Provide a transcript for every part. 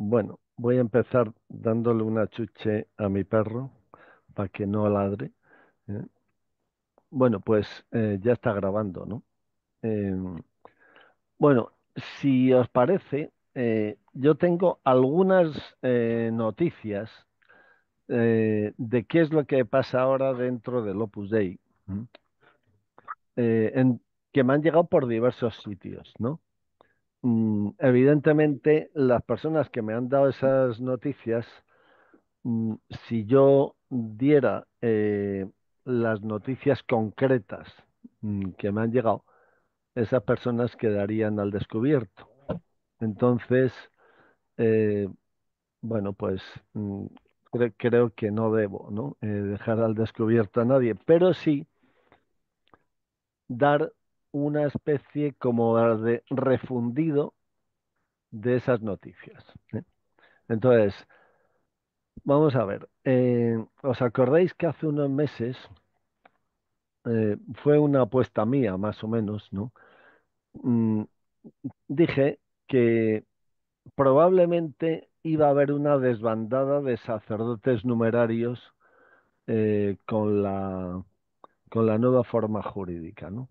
Bueno, voy a empezar dándole una chuche a mi perro para que no ladre. ¿Eh? Bueno, pues ya está grabando, ¿no? Bueno, si os parece, yo tengo algunas noticias de qué es lo que pasa ahora dentro del Opus Dei, ¿m? Que me han llegado por diversos sitios, ¿no? Evidentemente, las personas que me han dado esas noticias, si yo diera las noticias concretas que me han llegado, esas personas quedarían al descubierto. Entonces, eh, bueno, pues creo que no debo, ¿no? Dejar al descubierto a nadie, pero sí dar una especie como de refundido de esas noticias. ¿Eh? Entonces, vamos a ver. ¿Os acordáis que hace unos meses fue una apuesta mía, más o menos, ¿no? Mm, Dije que probablemente iba a haber una desbandada de sacerdotes numerarios con la nueva forma jurídica, ¿no?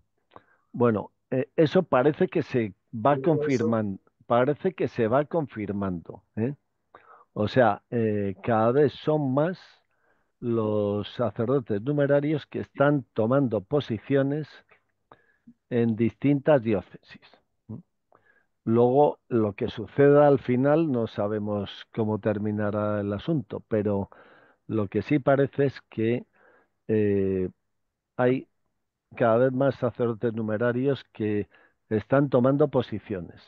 Bueno, eso parece que se va confirmando, parece que se va confirmando, ¿eh? O sea, cada vez son más los sacerdotes numerarios que están tomando posiciones en distintas diócesis. Luego, lo que suceda al final no sabemos cómo terminará el asunto, pero lo que sí parece es que eh, hay cada vez más sacerdotes numerarios que están tomando posiciones.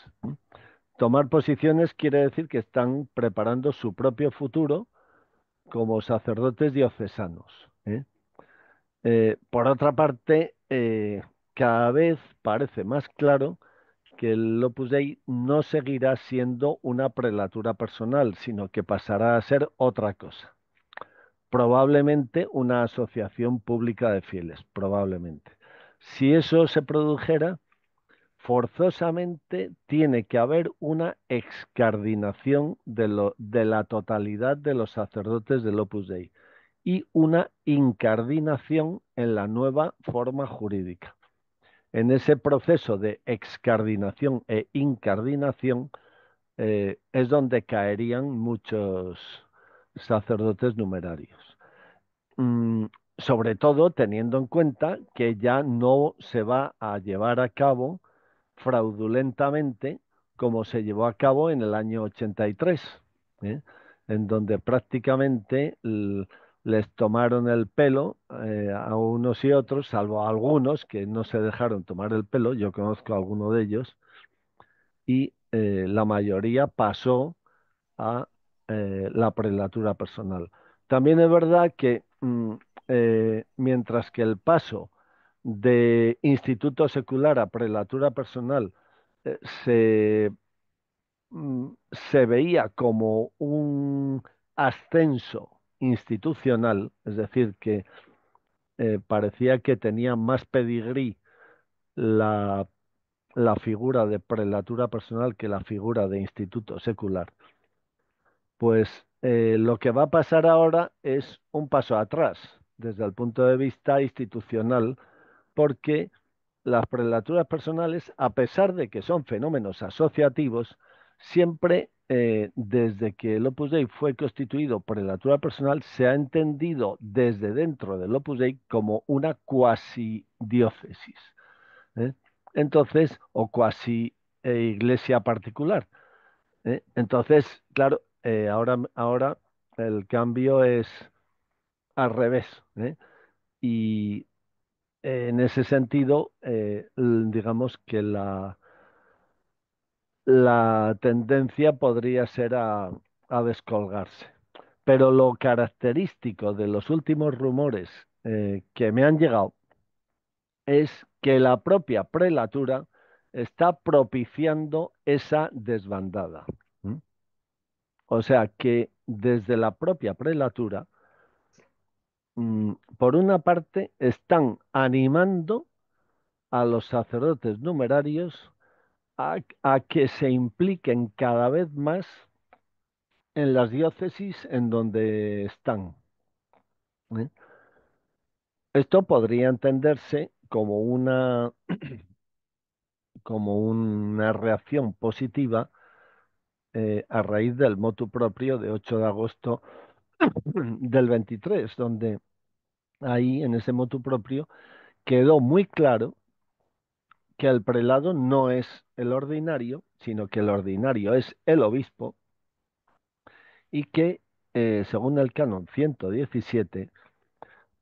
Tomar posiciones quiere decir que están preparando su propio futuro como sacerdotes diocesanos. ¿Eh? Por otra parte, cada vez parece más claro que el Opus Dei no seguirá siendo una prelatura personal, sino que pasará a ser otra cosa. Probablemente una asociación pública de fieles, probablemente. Si eso se produjera, forzosamente tiene que haber una excardinación de la totalidad de los sacerdotes del Opus Dei y una incardinación en la nueva forma jurídica. En ese proceso de excardinación e incardinación es donde caerían muchos sacerdotes numerarios. Mm, Sobre todo teniendo en cuenta que ya no se va a llevar a cabo fraudulentamente como se llevó a cabo en el año 83, ¿eh? En donde prácticamente les tomaron el pelo a unos y otros, salvo a algunos que no se dejaron tomar el pelo, yo conozco a alguno de ellos, y la mayoría pasó a la prelatura personal. También es verdad que mientras que el paso de instituto secular a prelatura personal eh, se, se veía como un ascenso institucional, es decir, que parecía que tenía más pedigrí la, la figura de prelatura personal que la figura de instituto secular. Pues lo que va a pasar ahora es un paso atrás desde el punto de vista institucional, porque las prelaturas personales, a pesar de que son fenómenos asociativos, siempre desde que el Opus Dei fue constituido prelatura personal, se ha entendido desde dentro del Opus Dei como una cuasi diócesis. ¿Eh? Entonces, o cuasi iglesia particular. Entonces, claro, ahora el cambio es al revés. ¿Eh? Y en ese sentido, digamos que la tendencia podría ser a descolgarse. Pero lo característico de los últimos rumores que me han llegado es que la propia prelatura está propiciando esa desbandada. ¿Mm? O sea que desde la propia prelatura, por una parte, están animando a los sacerdotes numerarios a que se impliquen cada vez más en las diócesis en donde están, ¿eh? Esto podría entenderse como una reacción positiva a raíz del motu propio de 8 de agosto del 23, donde ahí en ese motu propio quedó muy claro que el prelado no es el ordinario, sino que el ordinario es el obispo y que, según el canon 117,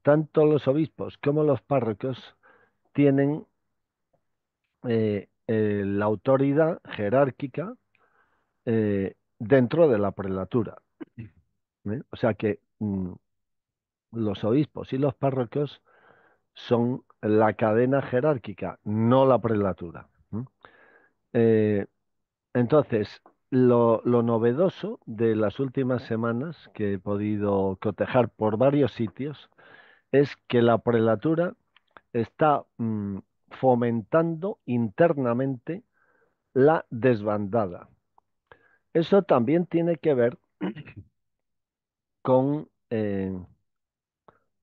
tanto los obispos como los párrocos tienen la autoridad jerárquica dentro de la prelatura, ¿eh? O sea que los obispos y los párrocos son la cadena jerárquica, no la prelatura. Eh, entonces, lo novedoso de las últimas semanas que he podido cotejar por varios sitios es que la prelatura está fomentando internamente la desbandada. Eso también tiene que ver con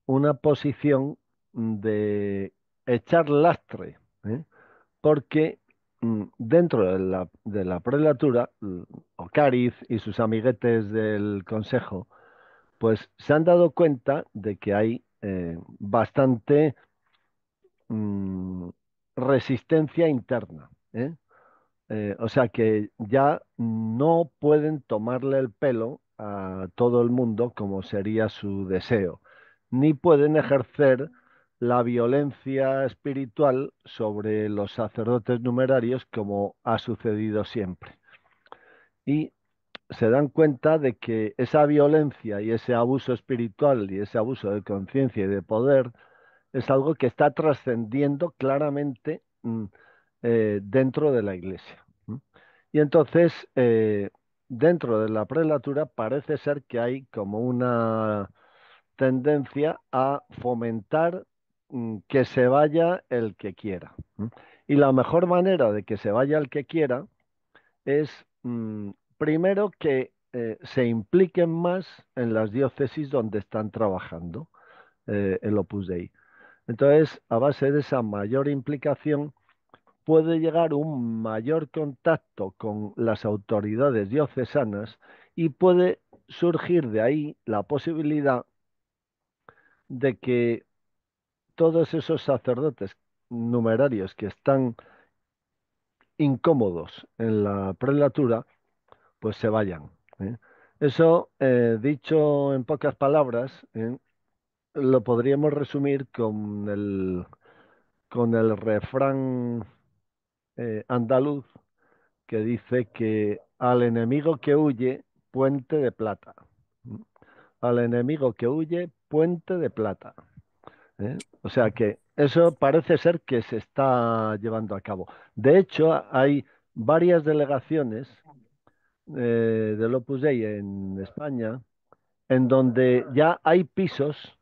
una posición de echar lastre, ¿eh? Porque dentro de la prelatura, Ocariz y sus amiguetes del Consejo, pues se han dado cuenta de que hay bastante mm, resistencia interna, ¿eh? O sea que ya no pueden tomarle el pelo a todo el mundo como sería su deseo, ni pueden ejercer la violencia espiritual sobre los sacerdotes numerarios como ha sucedido siempre. Y se dan cuenta de que esa violencia y ese abuso espiritual y ese abuso de conciencia y de poder es algo que está trascendiendo claramente dentro de la Iglesia. Y entonces, dentro de la prelatura parece ser que hay como una tendencia a fomentar que se vaya el que quiera. Y la mejor manera de que se vaya el que quiera es, primero, que se impliquen más en las diócesis donde están trabajando el Opus Dei. Entonces, a base de esa mayor implicación, puede llegar un mayor contacto con las autoridades diocesanas y puede surgir de ahí la posibilidad de que todos esos sacerdotes numerarios que están incómodos en la prelatura, pues se vayan, ¿eh? Eso, dicho en pocas palabras, lo podríamos resumir con el refrán andaluz que dice que al enemigo que huye, puente de plata. Al enemigo que huye, puente de plata. O sea que eso parece ser que se está llevando a cabo. De hecho, hay varias delegaciones del Opus Dei en España en donde ya hay pisos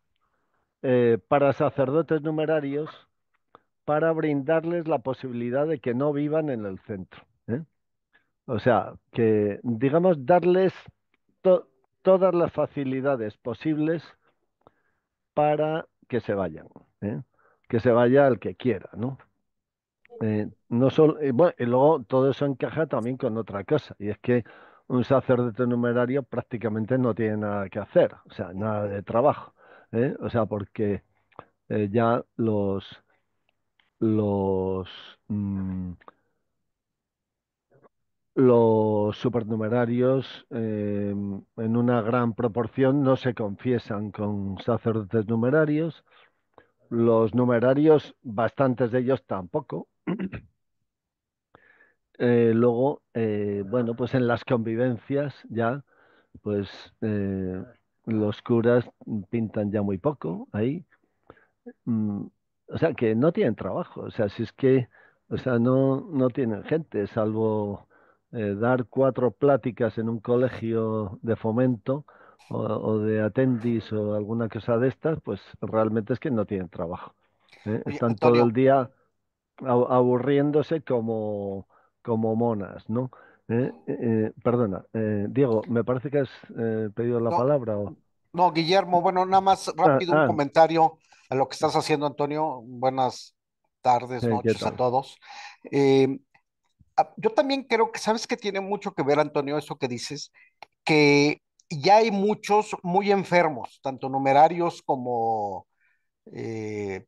para sacerdotes numerarios para brindarles la posibilidad de que no vivan en el centro, ¿eh? O sea, que, digamos, darles to- todas las facilidades posibles para que se vayan, ¿eh? Que se vaya el que quiera, ¿no? No solo, bueno, y luego todo eso encaja también con otra cosa, y es que un sacerdote numerario prácticamente no tiene nada que hacer, o sea, nada de trabajo, ¿eh? O sea, porque ya los, mm, los supernumerarios en una gran proporción no se confiesan con sacerdotes numerarios, los numerarios, bastantes de ellos tampoco. Luego, bueno, pues en las convivencias ya, pues los curas pintan ya muy poco ahí. Mm, o sea, que no tienen trabajo. O sea, si es que, o sea, no tienen gente, salvo dar cuatro pláticas en un colegio de fomento o de atendis o alguna cosa de estas, pues realmente es que no tienen trabajo. Oye, Están todo el Antonio, día aburriéndose como monas, ¿no? Perdona, Diego, me parece que has pedido la No, palabra o... no, Guillermo, bueno, nada más Ah, rápido un ah, comentario a lo que estás haciendo, Antonio. Buenas tardes, ¿qué noches a tal? todos. Eh, yo también creo que sabes que tiene mucho que ver, Antonio, eso que dices, que ya hay muchos muy enfermos, tanto numerarios eh,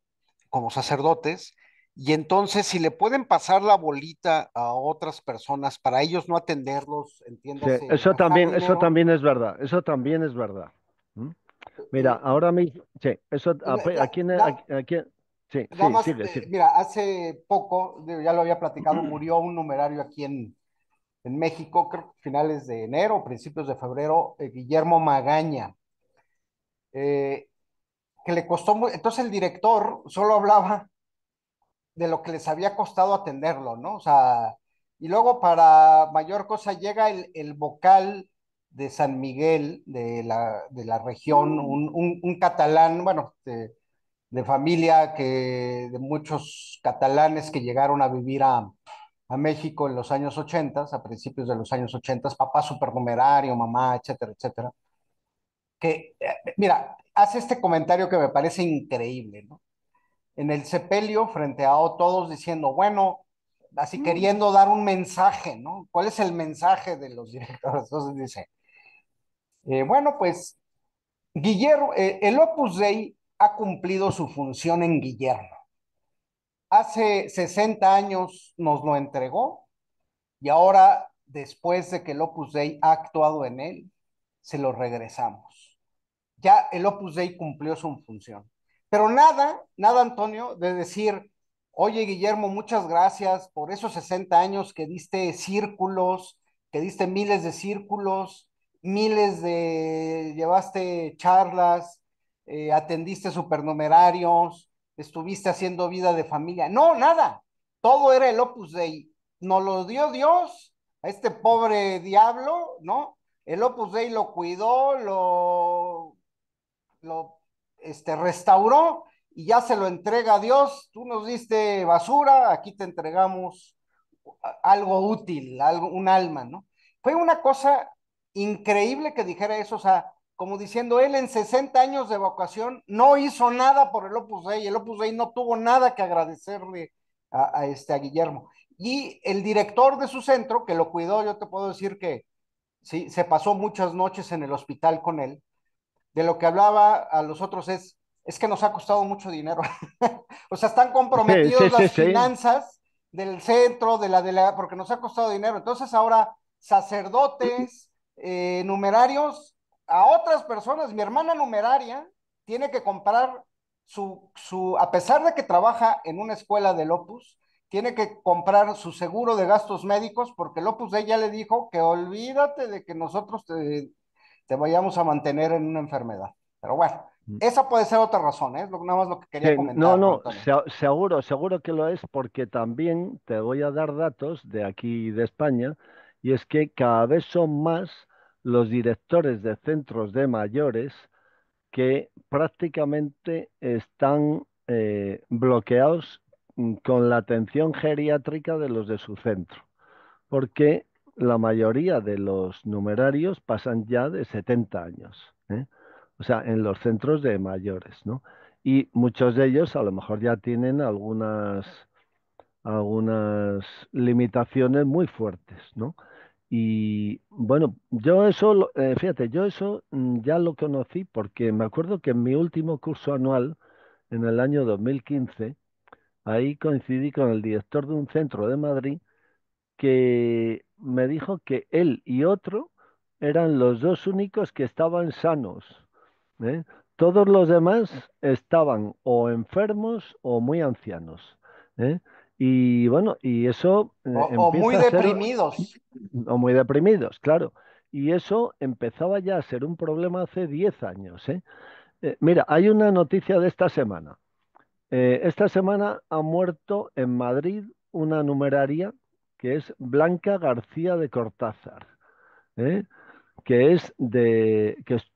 como sacerdotes, y entonces si le pueden pasar la bolita a otras personas para ellos no atenderlos, Sí, entiéndase, gastar eso dinero. también es verdad, eso también es verdad. ¿Mm? Mira, eh, ahora mismo, sí, eso, da- da- sí, Nada sí, más, sigue, sigue. mira, hace poco, digo, ya lo había platicado, murió un numerario aquí en México, creo que finales de enero, principios de febrero, Guillermo Magaña, eh, que le costó, entonces el director solo hablaba de lo que les había costado atenderlo, ¿no? O sea, y luego para mayor cosa llega el vocal de San Miguel, de la región, un catalán, bueno, de familia de muchos catalanes que llegaron a vivir a México en los años 80, a principios de los años 80, papá supernumerario, mamá, etcétera, etcétera, que, mira, hace este comentario que me parece increíble, ¿no? En el sepelio, frente a todos diciendo, bueno, así queriendo dar un mensaje, ¿no? ¿Cuál es el mensaje de los directores? Entonces dice, bueno, pues Guillermo, el Opus Dei ha cumplido su función en Guillermo. Hace 60 años nos lo entregó y ahora, después de que el Opus Dei ha actuado en él, se lo regresamos. Ya el Opus Dei cumplió su función. Pero nada, nada, Antonio, de decir, oye, Guillermo, muchas gracias por esos 60 años que diste círculos, que diste miles de círculos, llevaste charlas, atendiste supernumerarios, estuviste haciendo vida de familia. No, nada. Todo era el Opus Dei. Nos lo dio Dios a este pobre diablo, ¿no? El Opus Dei lo cuidó, lo restauró y ya se lo entrega a Dios. Tú nos diste basura, aquí te entregamos algo útil, algo, un alma, ¿no? Fue una cosa increíble que dijera eso, o sea, como diciendo, él en 60 años de vocación no hizo nada por el Opus Dei no tuvo nada que agradecerle a Guillermo. Y el director de su centro, que lo cuidó, yo te puedo decir que sí, se pasó muchas noches en el hospital con él, de lo que hablaba a los otros es que nos ha costado mucho dinero. O sea, están Sí, sí, comprometidos sí, las sí. finanzas del centro, porque nos ha costado dinero. Entonces ahora sacerdotes, numerarios, a otras personas, mi hermana numeraria tiene que comprar a pesar de que trabaja en una escuela del Opus, tiene que comprar su seguro de gastos médicos porque el Opus de ella le dijo que olvídate de que nosotros te vayamos a mantener en una enfermedad. Pero bueno, esa puede ser otra razón, ¿eh? Nada más lo que Sí, quería no, comentar, no, Antonio. seguro, seguro que lo es porque también te voy a dar datos de aquí de España y es que cada vez son más los directores de centros de mayores que prácticamente están bloqueados con la atención geriátrica de los de su centro, porque la mayoría de los numerarios pasan ya de 70 años, ¿eh? O sea, en los centros de mayores, ¿no? Y muchos de ellos a lo mejor ya tienen algunas limitaciones muy fuertes, ¿no? Y bueno, fíjate, yo eso ya lo conocí porque me acuerdo que en mi último curso anual, en el año 2015, ahí coincidí con el director de un centro de Madrid que me dijo que él y otro eran los dos únicos que estaban sanos, ¿eh? Todos los demás estaban o enfermos o muy ancianos, ¿eh? Y bueno, y eso O muy empieza a ser, deprimidos. o muy deprimidos, claro. Y eso empezaba ya a ser un problema hace 10 años, ¿eh? Mira, hay una noticia de esta semana. Esta semana ha muerto en Madrid una numeraria que es Blanca García de Cortázar, ¿eh? Que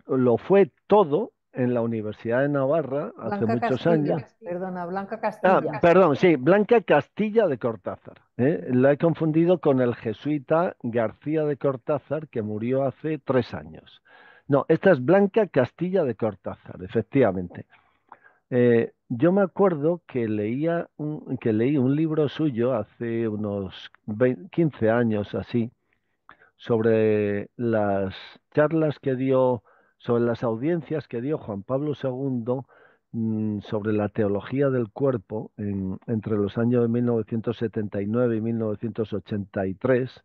lo fue todo en la Universidad de Navarra hace Blanca muchos años. Castilla, perdona, Blanca Ah, Castilla. perdón, sí, Blanca Castilla de Cortázar. La he confundido con el jesuita García de Cortázar, que murió hace 3 años. No, esta es Blanca Castilla de Cortázar, efectivamente. Yo me acuerdo que leí un libro suyo hace unos 15 años así, sobre las charlas que dio, sobre las audiencias que dio Juan Pablo II, sobre la teología del cuerpo entre los años de 1979 y 1983.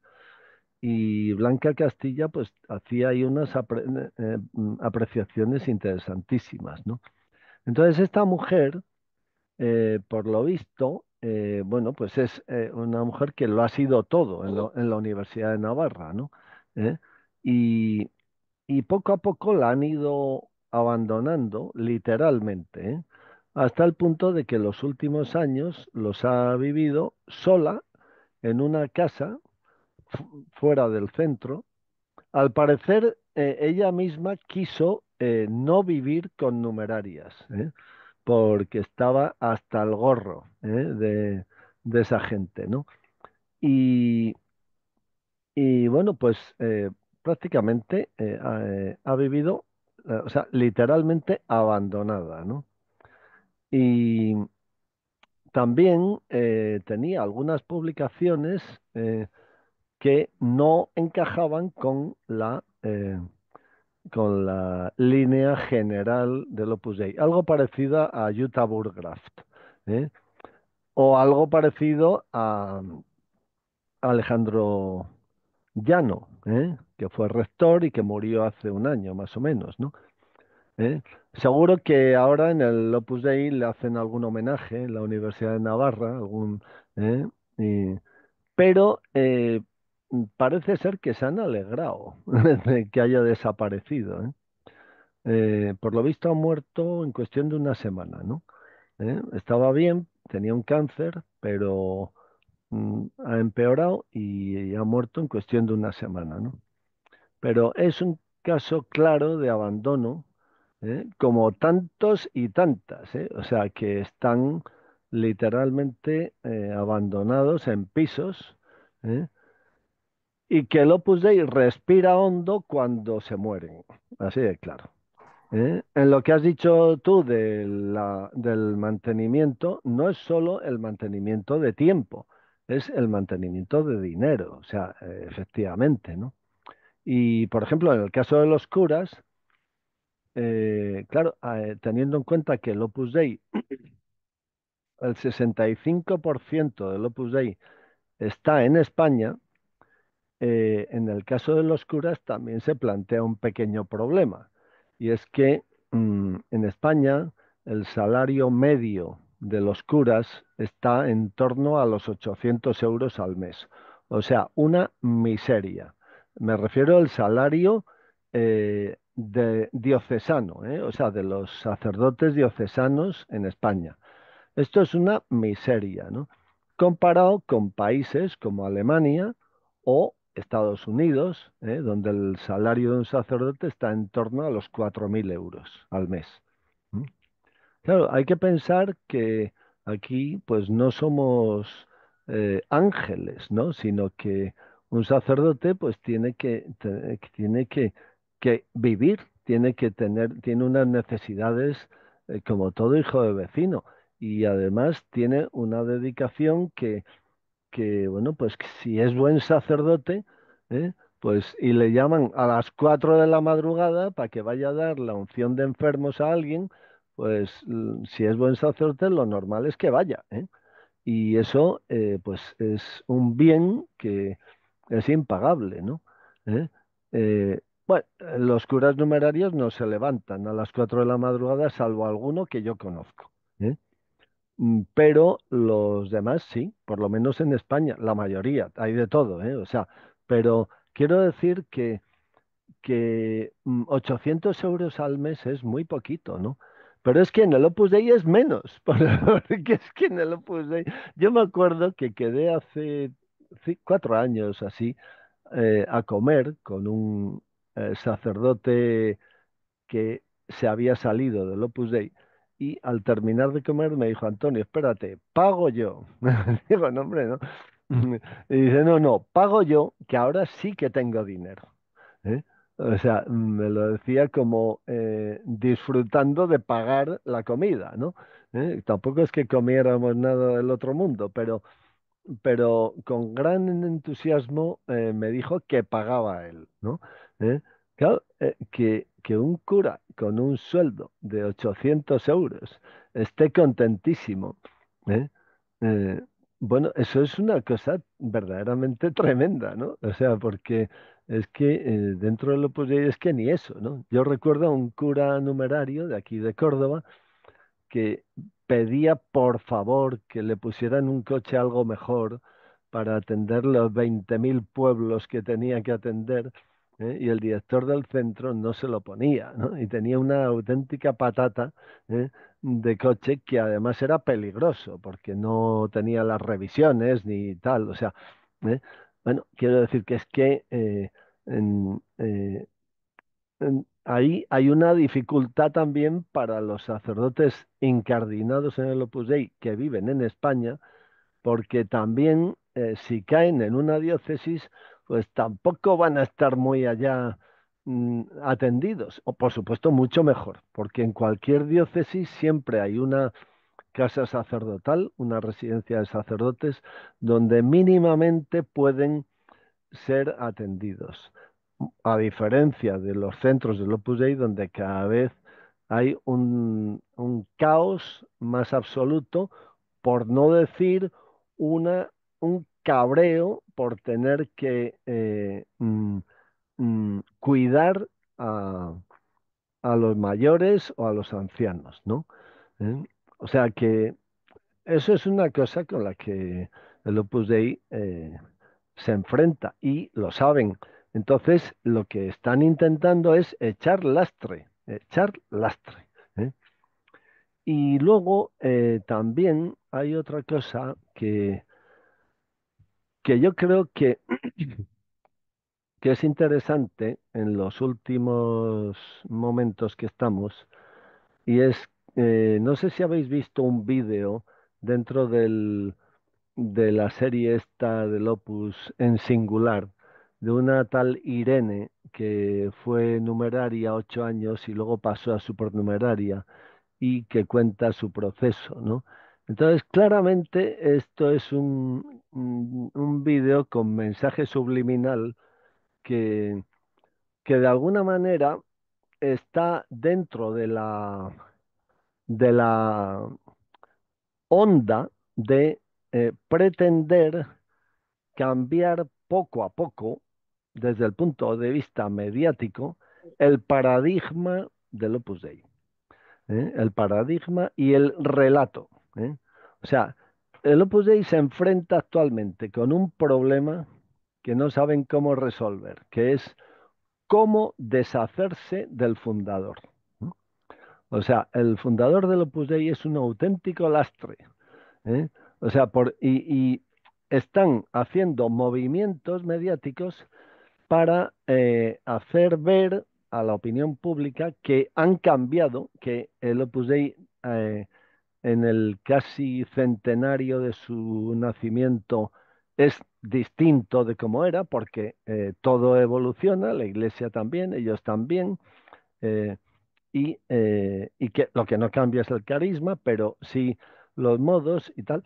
Y Blanca Castilla pues hacía ahí unas apreciaciones interesantísimas, ¿no? Entonces esta mujer, por lo visto, bueno, pues es una mujer que lo ha sido todo en la Universidad de Navarra, ¿no? ¿Eh? Y, y poco a poco la han ido abandonando, literalmente, ¿eh? Hasta el punto de que los últimos años los ha vivido sola en una casa fuera del centro. Al parecer, ella misma quiso no vivir con numerarias, porque estaba hasta el gorro, de esa gente, ¿no? Y, y bueno, pues prácticamente ha vivido, o sea, literalmente abandonada, ¿no? Y también tenía algunas publicaciones que no encajaban con la línea general del Opus Dei, algo parecido a Jutta Burgraft, ¿eh? O algo parecido a Alejandro Llano, que fue rector y que murió hace un año más o menos, ¿no? ¿Eh? Seguro que ahora en el Opus Dei le hacen algún homenaje en la Universidad de Navarra, ¿eh? Y- pero parece ser que se han alegrado de que haya desaparecido, ¿eh? Por lo visto ha muerto en cuestión de una semana, ¿no? Estaba bien, tenía un cáncer, pero ha empeorado y ha muerto en cuestión de una semana, ¿no? Pero es un caso claro de abandono, como tantos y tantas, ¿eh? O sea, que están literalmente abandonados en pisos, ¿eh? Y que el Opus Dei respira hondo cuando se mueren, así de claro. En lo que has dicho tú del mantenimiento, no es solo el mantenimiento de tiempo, es el mantenimiento de dinero, o sea, efectivamente, ¿no? Y, por ejemplo, en el caso de los curas, claro, teniendo en cuenta que el Opus Dei, el 65% del Opus Dei está en España, en el caso de los curas también se plantea un pequeño problema, y es que en España el salario medio de los curas está en torno a los 800 euros al mes, o sea, una miseria. Me refiero al salario de diocesano, o sea, de los sacerdotes diocesanos en España. Esto es una miseria, ¿no? Comparado con países como Alemania o Estados Unidos, donde el salario de un sacerdote está en torno a los 4.000 euros al mes. ¿Mm? Claro, hay que pensar que aquí pues no somos ángeles, ¿no? Sino que un sacerdote pues tiene que vivir, tiene unas necesidades como todo hijo de vecino. Y además tiene una dedicación que, bueno, pues que si es buen sacerdote, ¿eh? Pues y le llaman a las 4 de la madrugada para que vaya a dar la unción de enfermos a alguien, pues si es buen sacerdote, lo normal es que vaya, ¿eh? Y eso, pues es un bien que es impagable, ¿no? ¿Eh? Bueno, los curas numerarios no se levantan a las 4 de la madrugada, salvo alguno que yo conozco. ¿Eh? Pero los demás sí, por lo menos en España, la mayoría, hay de todo, ¿eh? O sea, pero quiero decir que 800 euros al mes es muy poquito, ¿no? Pero es que en el Opus Dei es menos, porque es que en el Opus Dei, yo me acuerdo que quedé hace 4 años así a comer con un sacerdote que se había salido del Opus Dei y al terminar de comer me dijo, Antonio, espérate, pago yo. Digo, no, hombre, no. Y dice, no, no, pago yo, que ahora sí que tengo dinero. ¿Eh? O sea, me lo decía como disfrutando de pagar la comida, ¿no? Tampoco es que comiéramos nada del otro mundo, pero con gran entusiasmo me dijo que pagaba él, ¿no? Claro, que un cura con un sueldo de 800 euros esté contentísimo, ¿eh? Eh, bueno, eso es una cosa verdaderamente tremenda, ¿no? O sea, porque es que dentro del Opus Dei es que ni eso, ¿no? Yo recuerdo a un cura numerario de aquí de Córdoba que pedía por favor que le pusieran un coche algo mejor para atender los 20.000 pueblos que tenía que atender, y el director del centro no se lo ponía, ¿no? Y tenía una auténtica patata, ¿eh? De coche que además era peligroso porque no tenía las revisiones ni tal, o sea, ¿eh? Bueno, quiero decir que es que en, ahí hay una dificultad también para los sacerdotes incardinados en el Opus Dei que viven en España, porque también si caen en una diócesis, pues tampoco van a estar muy allá atendidos, o por supuesto mucho mejor, porque en cualquier diócesis siempre hay una casa sacerdotal, una residencia de sacerdotes, donde mínimamente pueden ser atendidos, a diferencia de los centros del Opus Dei, donde cada vez hay un caos más absoluto, por no decir un cabreo por tener que cuidar a, a los mayores o a los ancianos, ¿no? ¿Eh? O sea que eso es una cosa con la que el Opus Dei se enfrenta y lo saben. Entonces, lo que están intentando es echar lastre, echar lastre. ¿Eh? Y luego también hay otra cosa que yo creo que es interesante en los últimos momentos que estamos, y es, no sé si habéis visto un vídeo dentro de la serie esta del Opus en singular, de una tal Irene que fue numeraria 8 años y luego pasó a supernumeraria y que cuenta su proceso, ¿no? Entonces, claramente esto es un vídeo con mensaje subliminal que, que de alguna manera está dentro de la onda de pretender cambiar poco a poco, desde el punto de vista mediático, el paradigma del Opus Dei, el paradigma y el relato. ¿Eh? O sea, el Opus Dei se enfrenta actualmente con un problema que no saben cómo resolver, que es cómo deshacerse del fundador. ¿No? O sea, el fundador del Opus Dei es un auténtico lastre. ¿Eh? O sea, y están haciendo movimientos mediáticos para hacer ver a la opinión pública que han cambiado, que el Opus Dei eh, en el casi centenario de su nacimiento es distinto de como era, porque todo evoluciona, la Iglesia también, ellos también, eh, y que lo que no cambia es el carisma, pero sí los modos y tal,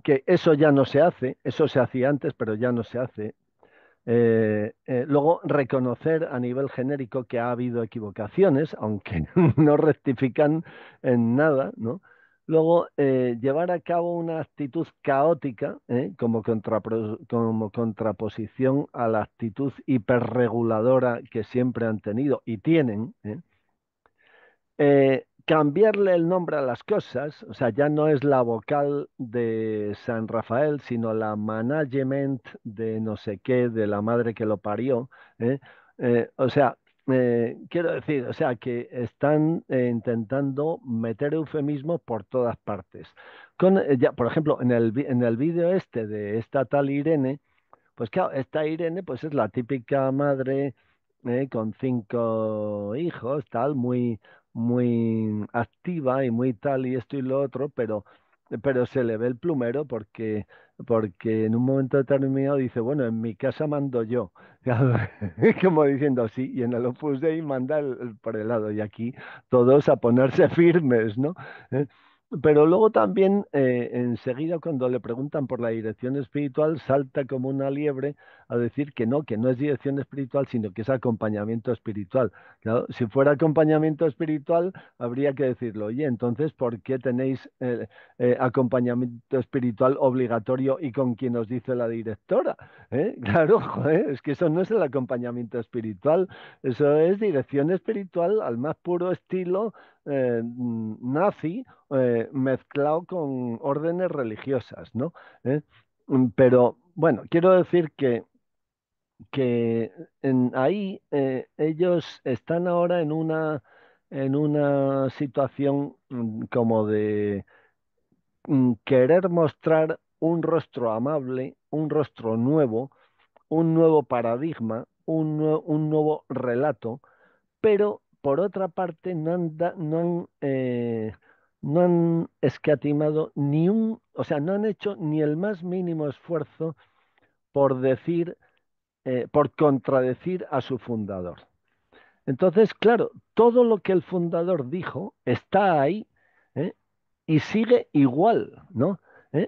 que eso ya no se hace, eso se hacía antes, pero ya no se hace. Luego, reconocer a nivel genérico que ha habido equivocaciones, aunque no rectifican en nada, ¿no? Luego, llevar a cabo una actitud caótica, como contraposición a la actitud hiperreguladora que siempre han tenido y tienen, ¿eh? Cambiarle el nombre a las cosas, o sea, ya no es la vocal de San Rafael, sino la management de no sé qué, de la madre que lo parió. ¿Eh? O sea, quiero decir, o sea, que están intentando meter eufemismos por todas partes. Ya, por ejemplo, en el vídeo este de esta tal Irene, pues claro, esta Irene pues es la típica madre con 5 hijos, tal, muy, muy activa y muy tal y esto y lo otro, pero se le ve el plumero porque en un momento determinado dice, bueno, en mi casa mando yo. Como diciendo, sí, y en el Opus Dei manda el prelado, y aquí todos a ponerse firmes, ¿no? ¿Eh? Pero luego también, enseguida, cuando le preguntan por la dirección espiritual, salta como una liebre a decir que no es dirección espiritual, sino que es acompañamiento espiritual. Claro, si fuera acompañamiento espiritual, habría que decirlo, oye, entonces, ¿por qué tenéis acompañamiento espiritual obligatorio y con quien os dice la directora? Claro, joder, es que eso no es el acompañamiento espiritual, eso es dirección espiritual al más puro estilo nazi, mezclado con órdenes religiosas, ¿no? ¿Eh? Pero bueno, quiero decir que ahí ellos están ahora en una situación como de querer mostrar un rostro amable, un rostro nuevo, un nuevo paradigma, un nuevo relato, pero por otra parte no han escatimado ni un, o sea, no han hecho ni el más mínimo esfuerzo por decir, por contradecir a su fundador. Entonces, claro, todo lo que el fundador dijo está ahí, ¿eh? Y sigue igual, ¿no?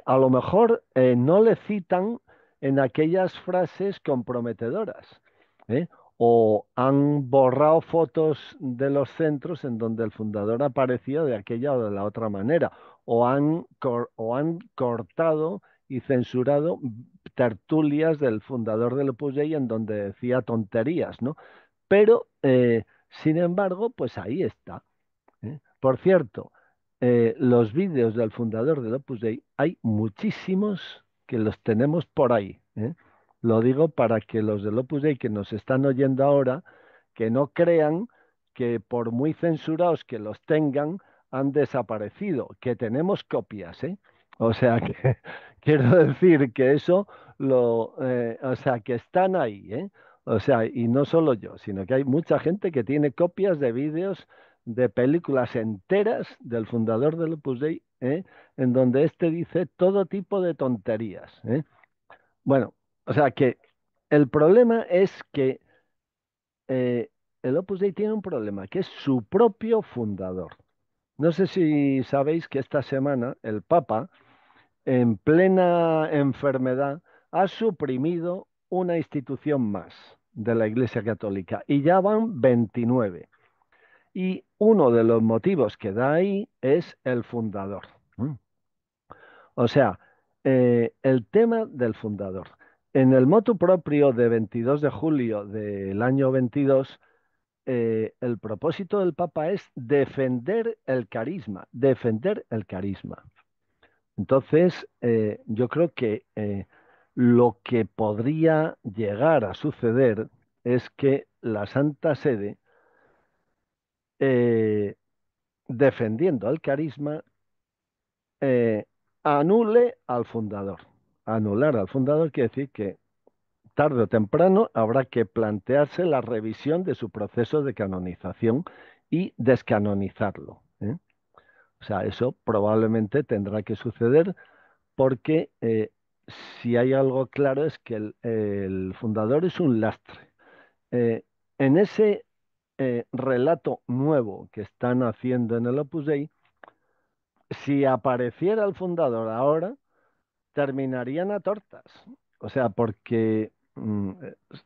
A lo mejor no le citan en aquellas frases comprometedoras, ¿eh? O han borrado fotos de los centros en donde el fundador aparecía de aquella o de la otra manera, o han cortado y censurado tertulias del fundador del Opus Dei en donde decía tonterías, ¿no? Pero, sin embargo, pues ahí está. Por cierto, los vídeos del fundador del Opus Dei, hay muchísimos que los tenemos por ahí. Lo digo para que los del Opus Dei que nos están oyendo ahora, que no crean que por muy censurados que los tengan, han desaparecido, que tenemos copias, ¿eh? O sea que quiero decir que eso o sea, que están ahí, ¿eh? O sea, y no solo yo, sino que hay mucha gente que tiene copias de vídeos de películas enteras del fundador del Opus Dei, en donde éste dice todo tipo de tonterías. Bueno, o sea que el problema es que eh, el Opus Dei tiene un problema, que es su propio fundador. No sé si sabéis que esta semana el Papa, en plena enfermedad, ha suprimido una institución más de la Iglesia Católica y ya van 29. Y uno de los motivos que da ahí es el fundador. ¿Mm? O sea, el tema del fundador. En el motu propio de 22 de julio del año 22, el propósito del Papa es defender el carisma, defender el carisma. Entonces, yo creo que lo que podría llegar a suceder es que la Santa Sede, eh, defendiendo el carisma, eh, anule al fundador. Anular al fundador quiere decir que tarde o temprano habrá que plantearse la revisión de su proceso de canonización y descanonizarlo. O sea, eso probablemente tendrá que suceder porque si hay algo claro es que el fundador es un lastre. Eh, en ese relato nuevo que están haciendo en el Opus Dei, si apareciera el fundador ahora, terminarían a tortas. O sea, porque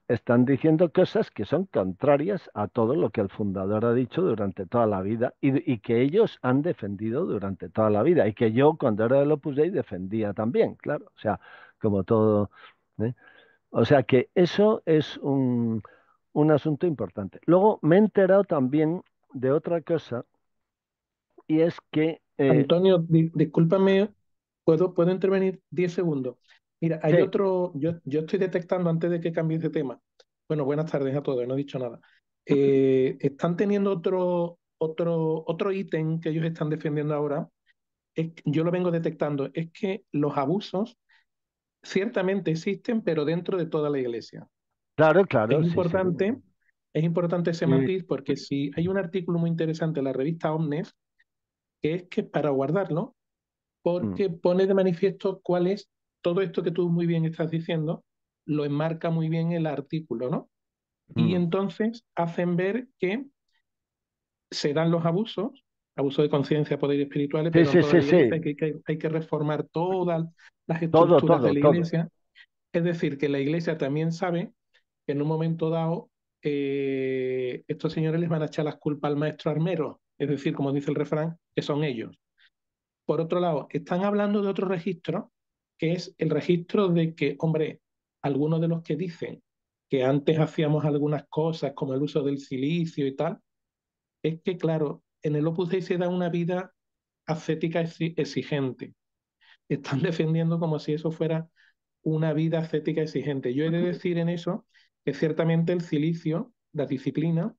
están diciendo cosas que son contrarias a todo lo que el fundador ha dicho durante toda la vida y que ellos han defendido durante toda la vida y que yo cuando era del Opus Dei defendía también, claro. O sea, como todo. ¿Eh? O sea que eso es un asunto importante. Luego me he enterado también de otra cosa y es que Antonio, discúlpame, ¿puedo intervenir 10 segundos? Mira, hay sí, otro, yo estoy detectando antes de que cambies de tema. Bueno, buenas tardes a todos, no he dicho nada. Están teniendo otro ítem que ellos están defendiendo ahora. Yo lo vengo detectando, es que los abusos ciertamente existen, pero dentro de toda la iglesia. claro, Es claro, sí, sí. importante Es importante ese Sí, matiz porque si hay un artículo muy interesante en la revista Omnes, que es para guardarlo, mm, porque pone de manifiesto cuál es todo esto que tú muy bien estás diciendo, lo enmarca muy bien el artículo, ¿no? Y mm. entonces hacen ver que se dan los abusos, abusos de conciencia, poder espirituales, Sí, pero en sí, toda sí, la iglesia sí. hay que reformar todas las Todo, estructuras de todo, la todo. iglesia. Es decir, que la iglesia también sabe que en un momento dado estos señores les van a echar las culpas al maestro armero, es decir, como dice el refrán, que son ellos. Por otro lado, están hablando de otro registro, que es el registro de que, hombre, algunos de los que dicen que antes hacíamos algunas cosas como el uso del silicio y tal, es que, claro, en el Opus Dei se da una vida ascética exigente. Están defendiendo como si eso fuera una vida ascética exigente. Yo he de decir en eso que ciertamente el cilicio, la disciplina,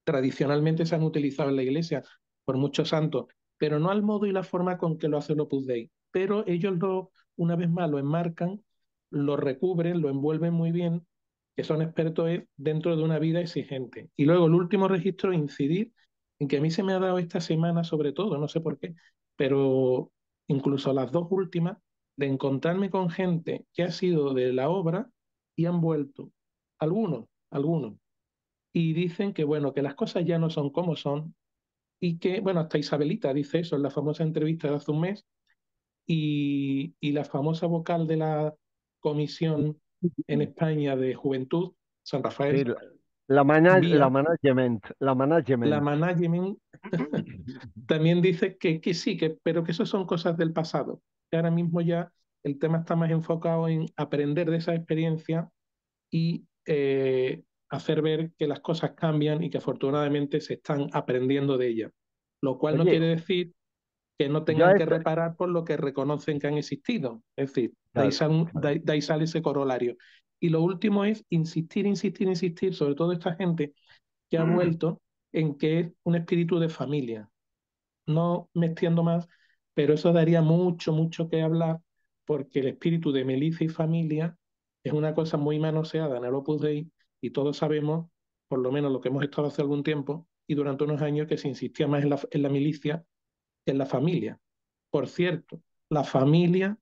tradicionalmente se han utilizado en la Iglesia por muchos santos, pero no al modo y la forma con que lo hace el Opus Dei. Pero ellos una vez más lo enmarcan, lo recubren, lo envuelven muy bien, que son expertos dentro de una vida exigente. Y luego el último registro, incidir en que a mí se me ha dado esta semana sobre todo, no sé por qué, pero incluso las dos últimas, de encontrarme con gente que ha sido de la obra y han vuelto. Algunos y dicen que, bueno, que las cosas ya no son como son y que, bueno, hasta Isabelita dice eso en la famosa entrevista de hace un mes y la famosa vocal de la Comisión en España de Juventud, San Sí, Rafael, la Vía, management, la la management. management también dice que sí, pero que eso son cosas del pasado, que ahora mismo ya el tema está más enfocado en aprender de esa experiencia y hacer ver que las cosas cambian y que afortunadamente se están aprendiendo de ellas. Lo cual no Oye, quiere decir que no yo a tengan que esta... reparar por lo que reconocen que han existido. Es decir, Claro, claro. de ahí sale ese corolario. Y lo último es insistir, insistir, insistir, sobre todo esta gente que ha vuelto en que es un espíritu de familia. No me extiendo más, pero eso daría mucho, mucho que hablar, porque el espíritu de milicia y familia es una cosa muy manoseada en el Opus Dei y todos sabemos, por lo menos lo que hemos estado hace algún tiempo y durante unos años, que se insistía más en la milicia que en la familia. Por cierto, la familia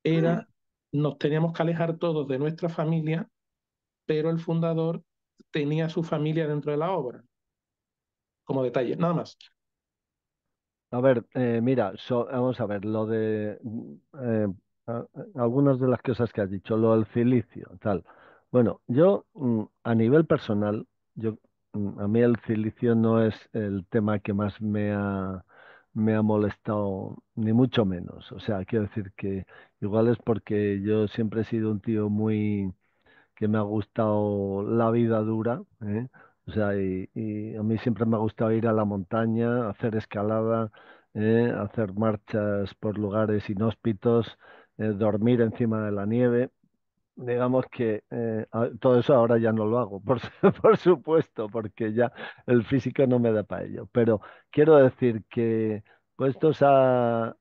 era, nos teníamos que alejar todos de nuestra familia, pero el fundador tenía su familia dentro de la obra, como detalle, nada más. A ver, mira, vamos a ver, lo de a- algunas de las cosas que has dicho, lo del silicio, tal. Bueno, yo a nivel personal, yo a mí el silicio no es el tema que más me ha molestado, ni mucho menos. O sea, quiero decir que igual es porque yo siempre he sido un tío muy que me ha gustado la vida dura, ¿eh? O sea, y a mí siempre me ha gustado ir a la montaña, hacer escalada, hacer marchas por lugares inhóspitos, dormir encima de la nieve. Digamos que todo eso ahora ya no lo hago, por supuesto, porque ya el físico no me da para ello. Pero quiero decir que puestos a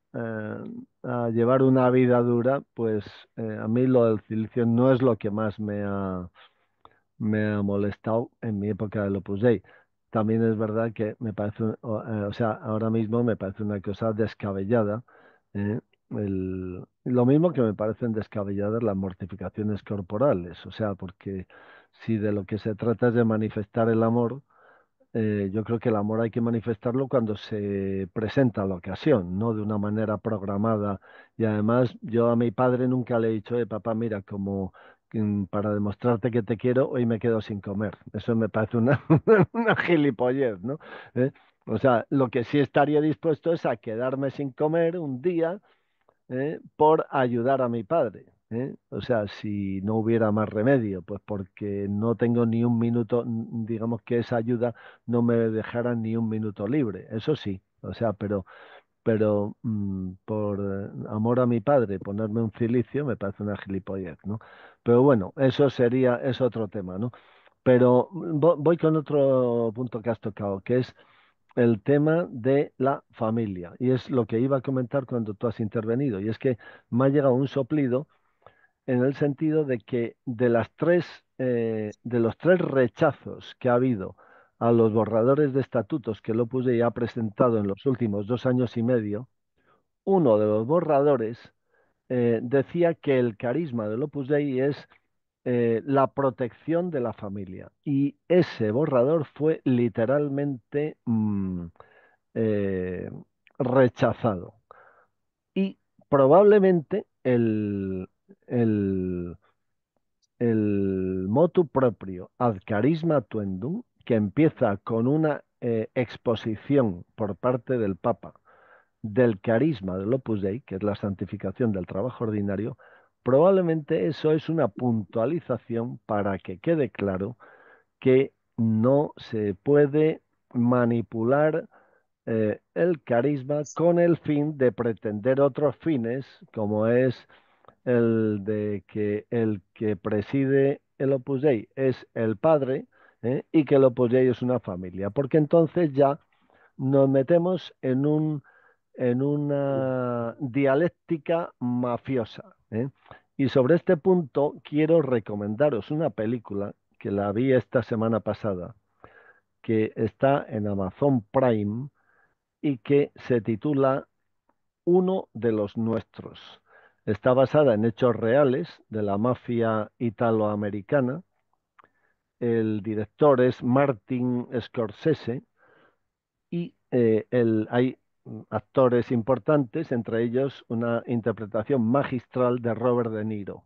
llevar una vida dura, pues a mí lo del silicio no es lo que más me ha molestado en mi época del Opus Dei. También es verdad que me parece, o sea, ahora mismo me parece una cosa descabellada. ¿Eh? Lo mismo que me parecen descabelladas las mortificaciones corporales, o sea, porque si de lo que se trata es de manifestar el amor, yo creo que el amor hay que manifestarlo cuando se presenta la ocasión, no de una manera programada. Y además, yo a mi padre nunca le he dicho, papá, mira, como para demostrarte que te quiero, hoy me quedo sin comer. Eso me parece una, una gilipollez, ¿no? ¿Eh? O sea, lo que sí estaría dispuesto es a quedarme sin comer un día por ayudar a mi padre. O sea, si no hubiera más remedio, pues porque no tengo ni un minuto, digamos que esa ayuda no me dejara ni un minuto libre, eso sí, o sea, pero por amor a mi padre, ponerme un cilicio me parece una gilipollez, ¿no? Pero bueno, es otro tema, ¿no? Pero voy con otro punto que has tocado, que es el tema de la familia. Y es lo que iba a comentar cuando tú has intervenido. Y es que me ha llegado un soplido en el sentido de que de los tres rechazos que ha habido a los borradores de estatutos que el Opus Dei ha presentado en los últimos 2 años y medio, uno de los borradores decía que el carisma del Opus Dei es la protección de la familia. Y ese borrador fue literalmente eh, rechazado. Y probablemente el, el motu propio ad carisma tuendum, que empieza con una exposición por parte del Papa del carisma del Opus Dei, que es la santificación del trabajo ordinario, probablemente eso es una puntualización para que quede claro que no se puede manipular el carisma con el fin de pretender otros fines, como es el de que el que preside el Opus Dei es el padre, y que el Opus Dei es una familia, porque entonces ya nos metemos en una dialéctica mafiosa, ¿eh? Y sobre este punto quiero recomendaros una película que la vi esta semana pasada, que está en Amazon Prime y que se titula Uno de los nuestros. Está basada en hechos reales de la mafia italoamericana. El director es Martin Scorsese y hay actores importantes, entre ellos una interpretación magistral de Robert De Niro,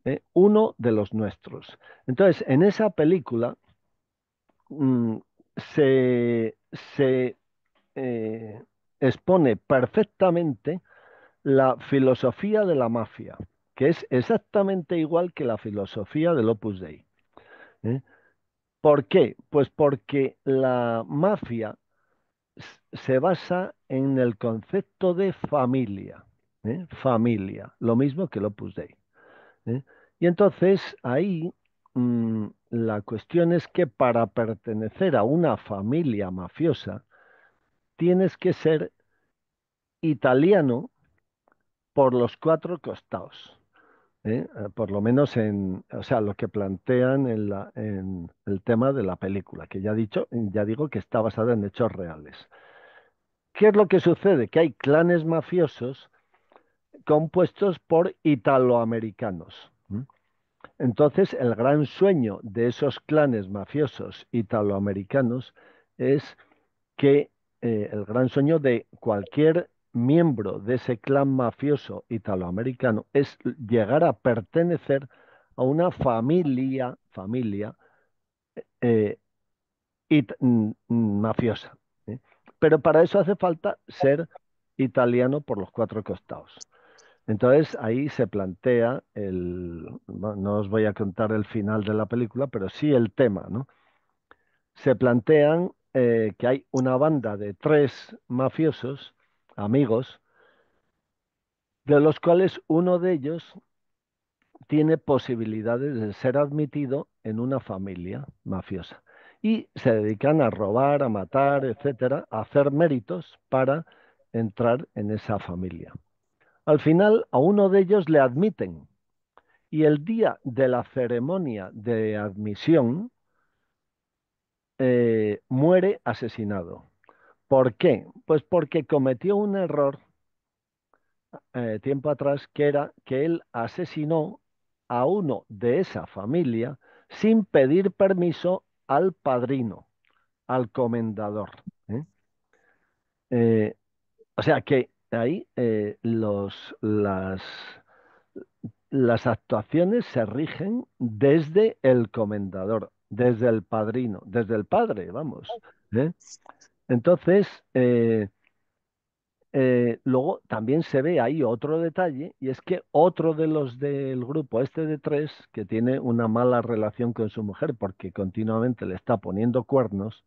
¿eh? Uno de los nuestros. Entonces, en esa película mm, se eh, expone perfectamente la filosofía de la mafia, que es exactamente igual que la filosofía del Opus Dei, ¿eh? ¿Por qué? Pues porque la mafia se basa en el concepto de familia, familia, lo mismo que el Opus Dei, ¿eh? Y entonces ahí la cuestión es que para pertenecer a una familia mafiosa tienes que ser italiano por los cuatro costados. Por lo menos o sea, lo que plantean en el tema de la película, que ya digo que está basada en hechos reales. ¿Qué es lo que sucede? Que hay clanes mafiosos compuestos por italoamericanos. Entonces, el gran sueño de esos clanes mafiosos italoamericanos es que el gran sueño de cualquier miembro de ese clan mafioso italoamericano es llegar a pertenecer a una familia eh, mafiosa, ¿eh? Pero para eso hace falta ser italiano por los cuatro costados. Entonces ahí se plantea bueno, no os voy a contar el final de la película, pero sí el tema, ¿no? Se plantean que hay una banda de tres mafiosos, amigos, de los cuales uno de ellos tiene posibilidades de ser admitido en una familia mafiosa. Y se dedican a robar, a matar, etcétera, a hacer méritos para entrar en esa familia. Al final, a uno de ellos le admiten y el día de la ceremonia de admisión muere asesinado. ¿Por qué? Pues porque cometió un error tiempo atrás, que era que él asesinó a uno de esa familia sin pedir permiso al padrino, al comendador, ¿eh? Eh, o sea que ahí las actuaciones se rigen desde el comendador, desde el padrino, desde el padre, vamos, ¿eh? Entonces, luego también se ve ahí otro detalle, y es que otro de los del grupo este de tres, que tiene una mala relación con su mujer porque continuamente le está poniendo cuernos,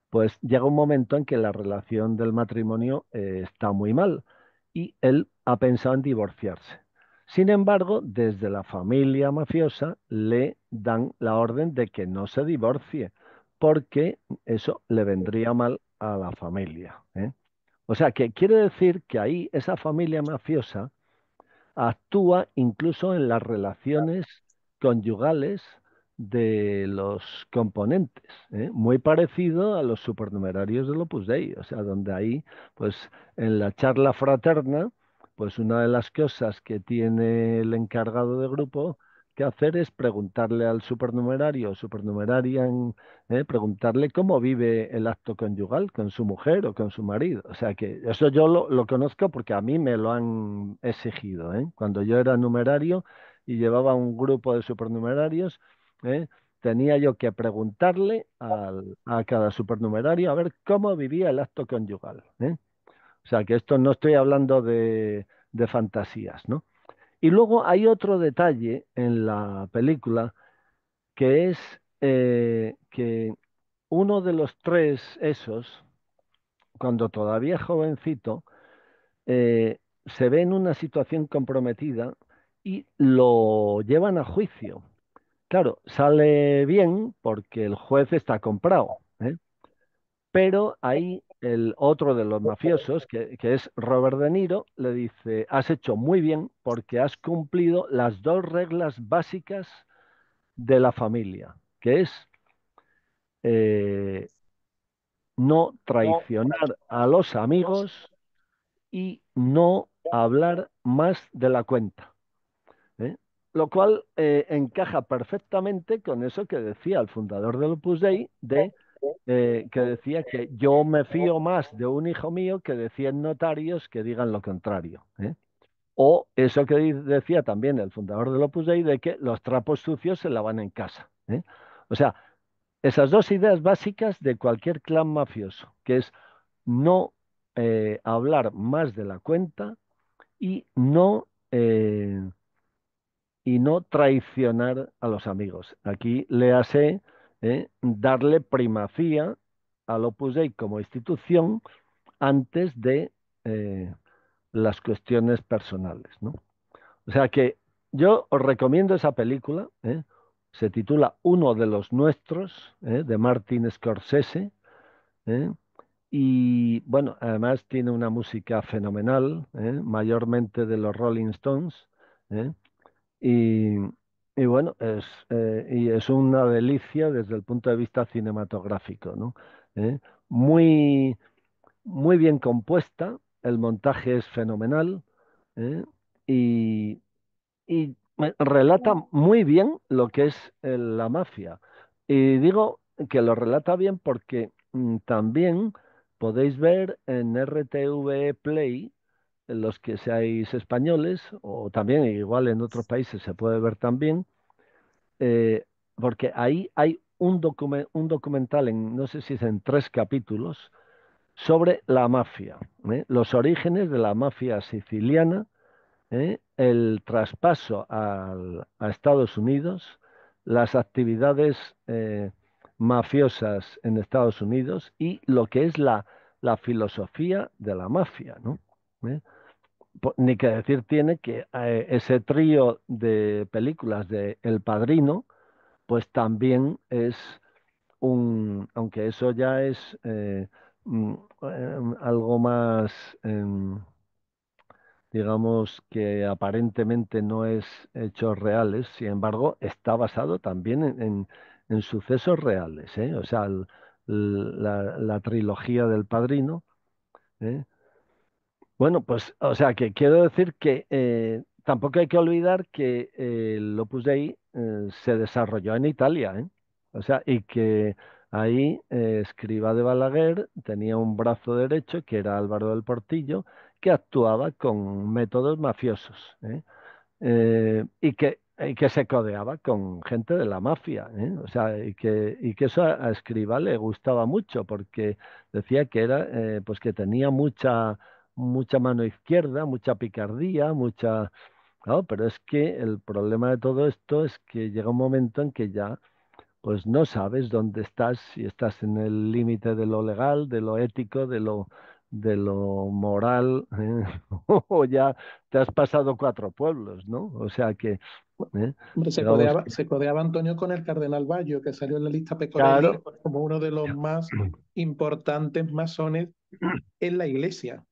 pues llega un momento en que la relación del matrimonio está muy mal y él ha pensado en divorciarse. Sin embargo, desde la familia mafiosa le dan la orden de que no se divorcie, porque eso le vendría mal a la familia, ¿eh? O sea, que quiere decir que ahí esa familia mafiosa actúa incluso en las relaciones conyugales de los componentes, ¿eh? Muy parecido a los supernumerarios del Opus Dei, o sea, donde ahí, pues en la charla fraterna, pues una de las cosas que tiene el encargado de grupo que hacer es preguntarle al supernumerario o supernumeraria, preguntarle cómo vive el acto conyugal con su mujer o con su marido. O sea que eso yo lo conozco porque a mí me lo han exigido, ¿eh? Cuando yo era numerario y llevaba un grupo de supernumerarios, ¿eh? Tenía yo que preguntarle a cada supernumerario a ver cómo vivía el acto conyugal, ¿eh? O sea que esto no estoy hablando de fantasías, ¿no? Y luego hay otro detalle en la película que es que uno de los tres esos, cuando todavía es jovencito, se ve en una situación comprometida y lo llevan a juicio. Claro, sale bien porque el juez está comprado, ¿eh? Pero ahí el otro de los mafiosos, que es Robert De Niro, le dice, has hecho muy bien porque has cumplido las dos reglas básicas de la familia, que es eh, no No, traicionar a los amigos y no hablar más de la cuenta, ¿eh? Lo cual encaja perfectamente con eso que decía el fundador del Opus Dei, que decía que yo me fío más de un hijo mío que de 100 notarios que digan lo contrario, ¿eh? O eso que decía también el fundador del Opus Dei, de que los trapos sucios se lavan en casa, ¿eh? O sea, esas dos ideas básicas de cualquier clan mafioso, que es no hablar más de la cuenta y no traicionar a los amigos. Aquí le hace darle primacía al Opus Dei como institución antes de eh, las cuestiones personales, ¿no? O sea que yo os recomiendo esa película, ¿eh? Se titula Uno de los nuestros, de Martin Scorsese, ¿eh? Y bueno, además tiene una música fenomenal, mayormente de los Rolling Stones, ¿eh? Y, y bueno, es una delicia desde el punto de vista cinematográfico, ¿no? ¿Eh? Muy, muy bien compuesta, el montaje es fenomenal, ¿eh? Y, relata muy bien lo que es la mafia. Y digo que lo relata bien porque también podéis ver en RTV Play, en los que seáis españoles, o también igual en otros países se puede ver también, eh, porque ahí hay un documental, no sé si es en 3 capítulos, sobre la mafia, los orígenes de la mafia siciliana, el traspaso a Estados Unidos, las actividades mafiosas en Estados Unidos y lo que es la filosofía de la mafia, ¿no? ¿Eh? Ni que decir tiene que ese trío de películas de El Padrino, pues también es aunque eso ya es mm, algo más, digamos que aparentemente no es hechos reales, sin embargo, está basado también en sucesos reales, ¿eh? O sea, la trilogía del Padrino, ¿eh? Bueno, pues, o sea, que quiero decir que tampoco hay que olvidar que el Opus Dei se desarrolló en Italia, ¿eh? O sea, y que ahí Escrivá de Balaguer tenía un brazo derecho, que era Álvaro del Portillo, que actuaba con métodos mafiosos, ¿eh? Y que se codeaba con gente de la mafia, ¿eh? O sea, y que eso a Escrivá le gustaba mucho, porque decía que era, pues que tenía mucha mano izquierda, mucha picardía, mucha... Claro, pero es que el problema de todo esto es que llega un momento en que ya pues no sabes dónde estás, si estás en el límite de lo legal, de lo ético, de lo moral, o ya te has pasado 4 pueblos, ¿no? O sea que, Hombre, digamos que, se codeaba Antonio con el cardenal Baggio, que salió en la lista Pecorelli claro, como uno de los más importantes masones en la iglesia.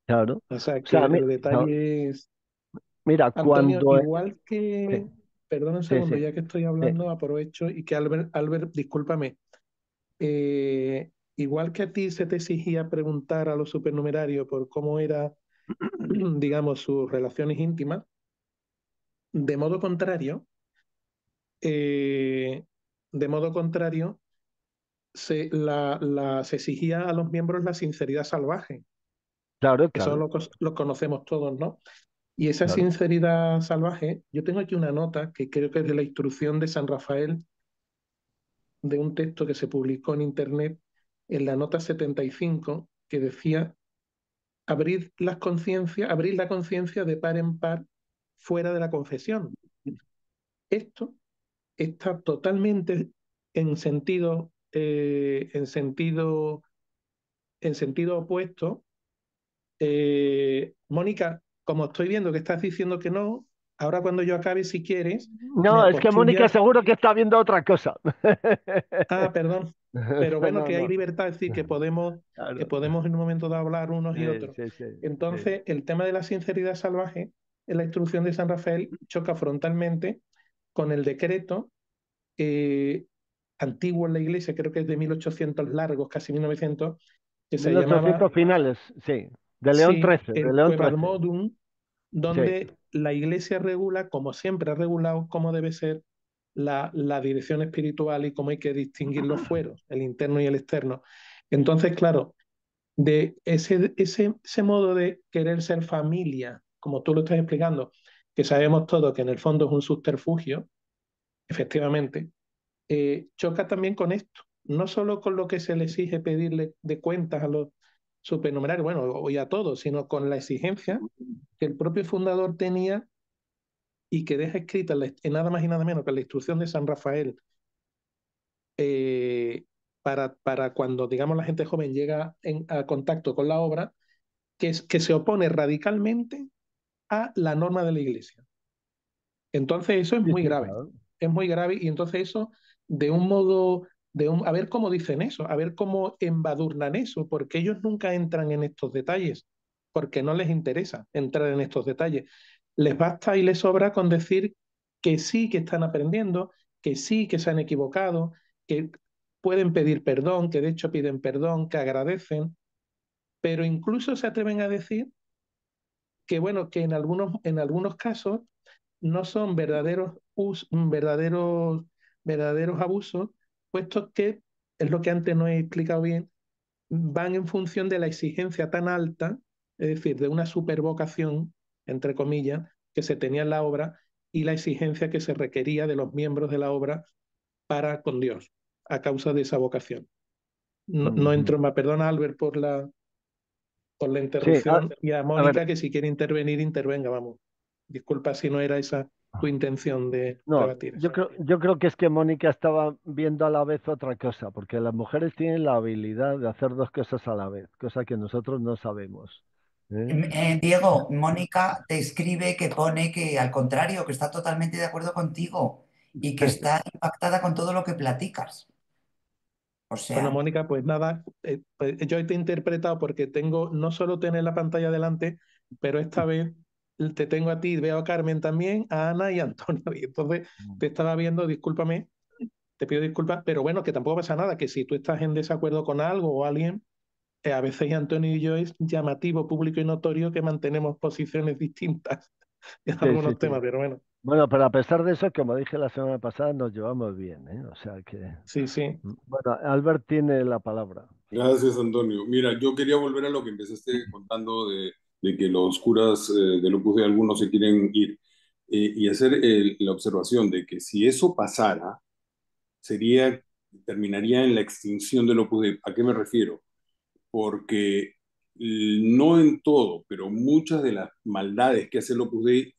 claro. O sea O sea, que el detalle es... Mira, Antonio, cuando... igual que, Sí, perdón un sí, segundo, sí, ya que estoy sí. hablando, aprovecho y que Albert, discúlpame, igual que a ti se te exigía preguntar a los supernumerarios por cómo era, digamos, sus relaciones íntimas, de modo contrario, eh, de modo contrario, se exigía a los miembros la sinceridad salvaje. Claro, Eso claro, lo conocemos todos, ¿no? Y esa claro. sinceridad salvaje, yo tengo aquí una nota que creo que es de la instrucción de San Rafael, de un texto que se publicó en Internet, en la nota 75, que decía, abrir la conciencia de par en par fuera de la confesión. Esto está totalmente en sentido, en sentido opuesto. Mónica, como estoy viendo que estás diciendo que no, ahora cuando yo acabe, si quieres, me No, es que Mónica apostillas. seguro que está viendo otra cosa. Ah, perdón. Pero bueno, No, que hay no. libertad, es decir, que Claro. podemos en un momento de hablar unos y Sí, otros. sí, sí, sí. Entonces, el tema de la sinceridad salvaje en la instrucción de San Rafael choca frontalmente con el decreto eh, antiguo en la Iglesia, creo que es de 1800 largos, casi 1900, que se llamaba, 1800 finales, sí. De León sí, XIII, de el León XIII. Quemalmodum, Sí. donde la Iglesia regula, como siempre ha regulado, cómo debe ser la dirección espiritual y cómo hay que distinguir los fueros, el interno y el externo. Entonces, claro, de ese modo de querer ser familia, como tú lo estás explicando, que sabemos todos que en el fondo es un subterfugio, efectivamente, choca también con esto, no solo con lo que se le exige pedirle de cuentas a los supernumerarios, bueno, y a todos, sino con la exigencia que el propio fundador tenía y que deja escrita en nada más y nada menos que la instrucción de San Rafael eh, para cuando, digamos, la gente joven llega a contacto con la obra, que se opone radicalmente a la norma de la Iglesia. Entonces eso Sí, sí, claro. es muy grave y entonces eso de un modo, a ver cómo dicen eso, a ver cómo embadurnan eso, porque ellos nunca entran en estos detalles, porque no les interesa entrar en estos detalles. Les basta y les sobra con decir que sí que están aprendiendo, que sí que se han equivocado, que pueden pedir perdón, que de hecho piden perdón, que agradecen, pero incluso se atreven a decir que bueno, que en algunos casos no son verdaderos abusos, puesto que, es lo que antes no he explicado bien, van en función de la exigencia tan alta, es decir, de una supervocación, entre comillas, que se tenía en la obra y la exigencia que se requería de los miembros de la obra para con Dios, a causa de esa vocación. No, no Ujú. entro más, perdona Albert por la Sí, interrupción y a a ver, Mónica que si quiere intervenir, intervenga, vamos. Disculpa si no era esa tu intención de no, rebatir eso. yo creo que es que Mónica estaba viendo a la vez otra cosa, porque las mujeres tienen la habilidad de hacer dos cosas a la vez, cosa que nosotros no sabemos. ¿Eh? Diego, Mónica te escribe que pone que al contrario, que está totalmente de acuerdo contigo y que está impactada con todo lo que platicas. O Bueno, sea, Mónica, pues nada, pues yo te he interpretado porque tengo no solo tener la pantalla delante, pero esta vez te tengo a ti, veo a Carmen también, a Ana y a Antonio. Y entonces te estaba viendo, discúlpame, te pido disculpas, pero bueno, que tampoco pasa nada, que si tú estás en desacuerdo con algo o alguien, a veces Antonio y yo es llamativo, público y notorio que mantenemos posiciones distintas en Sí, sí, algunos sí. temas, pero bueno, Bueno, pero a pesar de eso, como dije la semana pasada, nos llevamos bien, ¿eh? O sea que, sí, sí. bueno, Albert tiene la palabra. Gracias, Antonio. Mira, yo quería volver a lo que empezaste contando de que los curas del Opus Dei algunos se quieren ir y hacer la observación de que si eso pasara, terminaría en la extinción del Opus Dei. ¿A qué me refiero? Porque no en todo, pero muchas de las maldades que hace el Opus Dei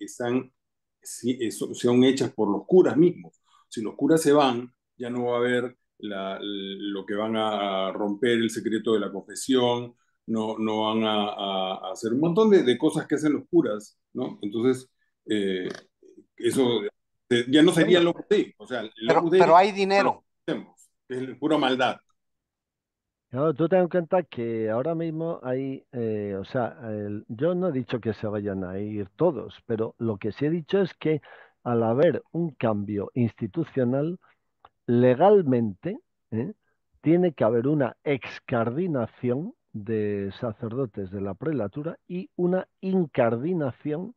son hechas por los curas mismos. Si los curas se van, ya no va a haber lo que van a romper el secreto de la confesión, no van a hacer un montón de cosas que hacen los curas, ¿no? Entonces, eh, eso ya no sería el Bueno, Opus Dei. O sea, el Opus Dei Pero hay como lo dinero. conocemos, es pura maldad. Claro, tú ten en cuenta que ahora mismo hay, o sea, yo no he dicho que se vayan a ir todos, pero lo que sí he dicho es que al haber un cambio institucional, legalmente, ¿eh? Tiene que haber una excardinación de sacerdotes de la prelatura y una incardinación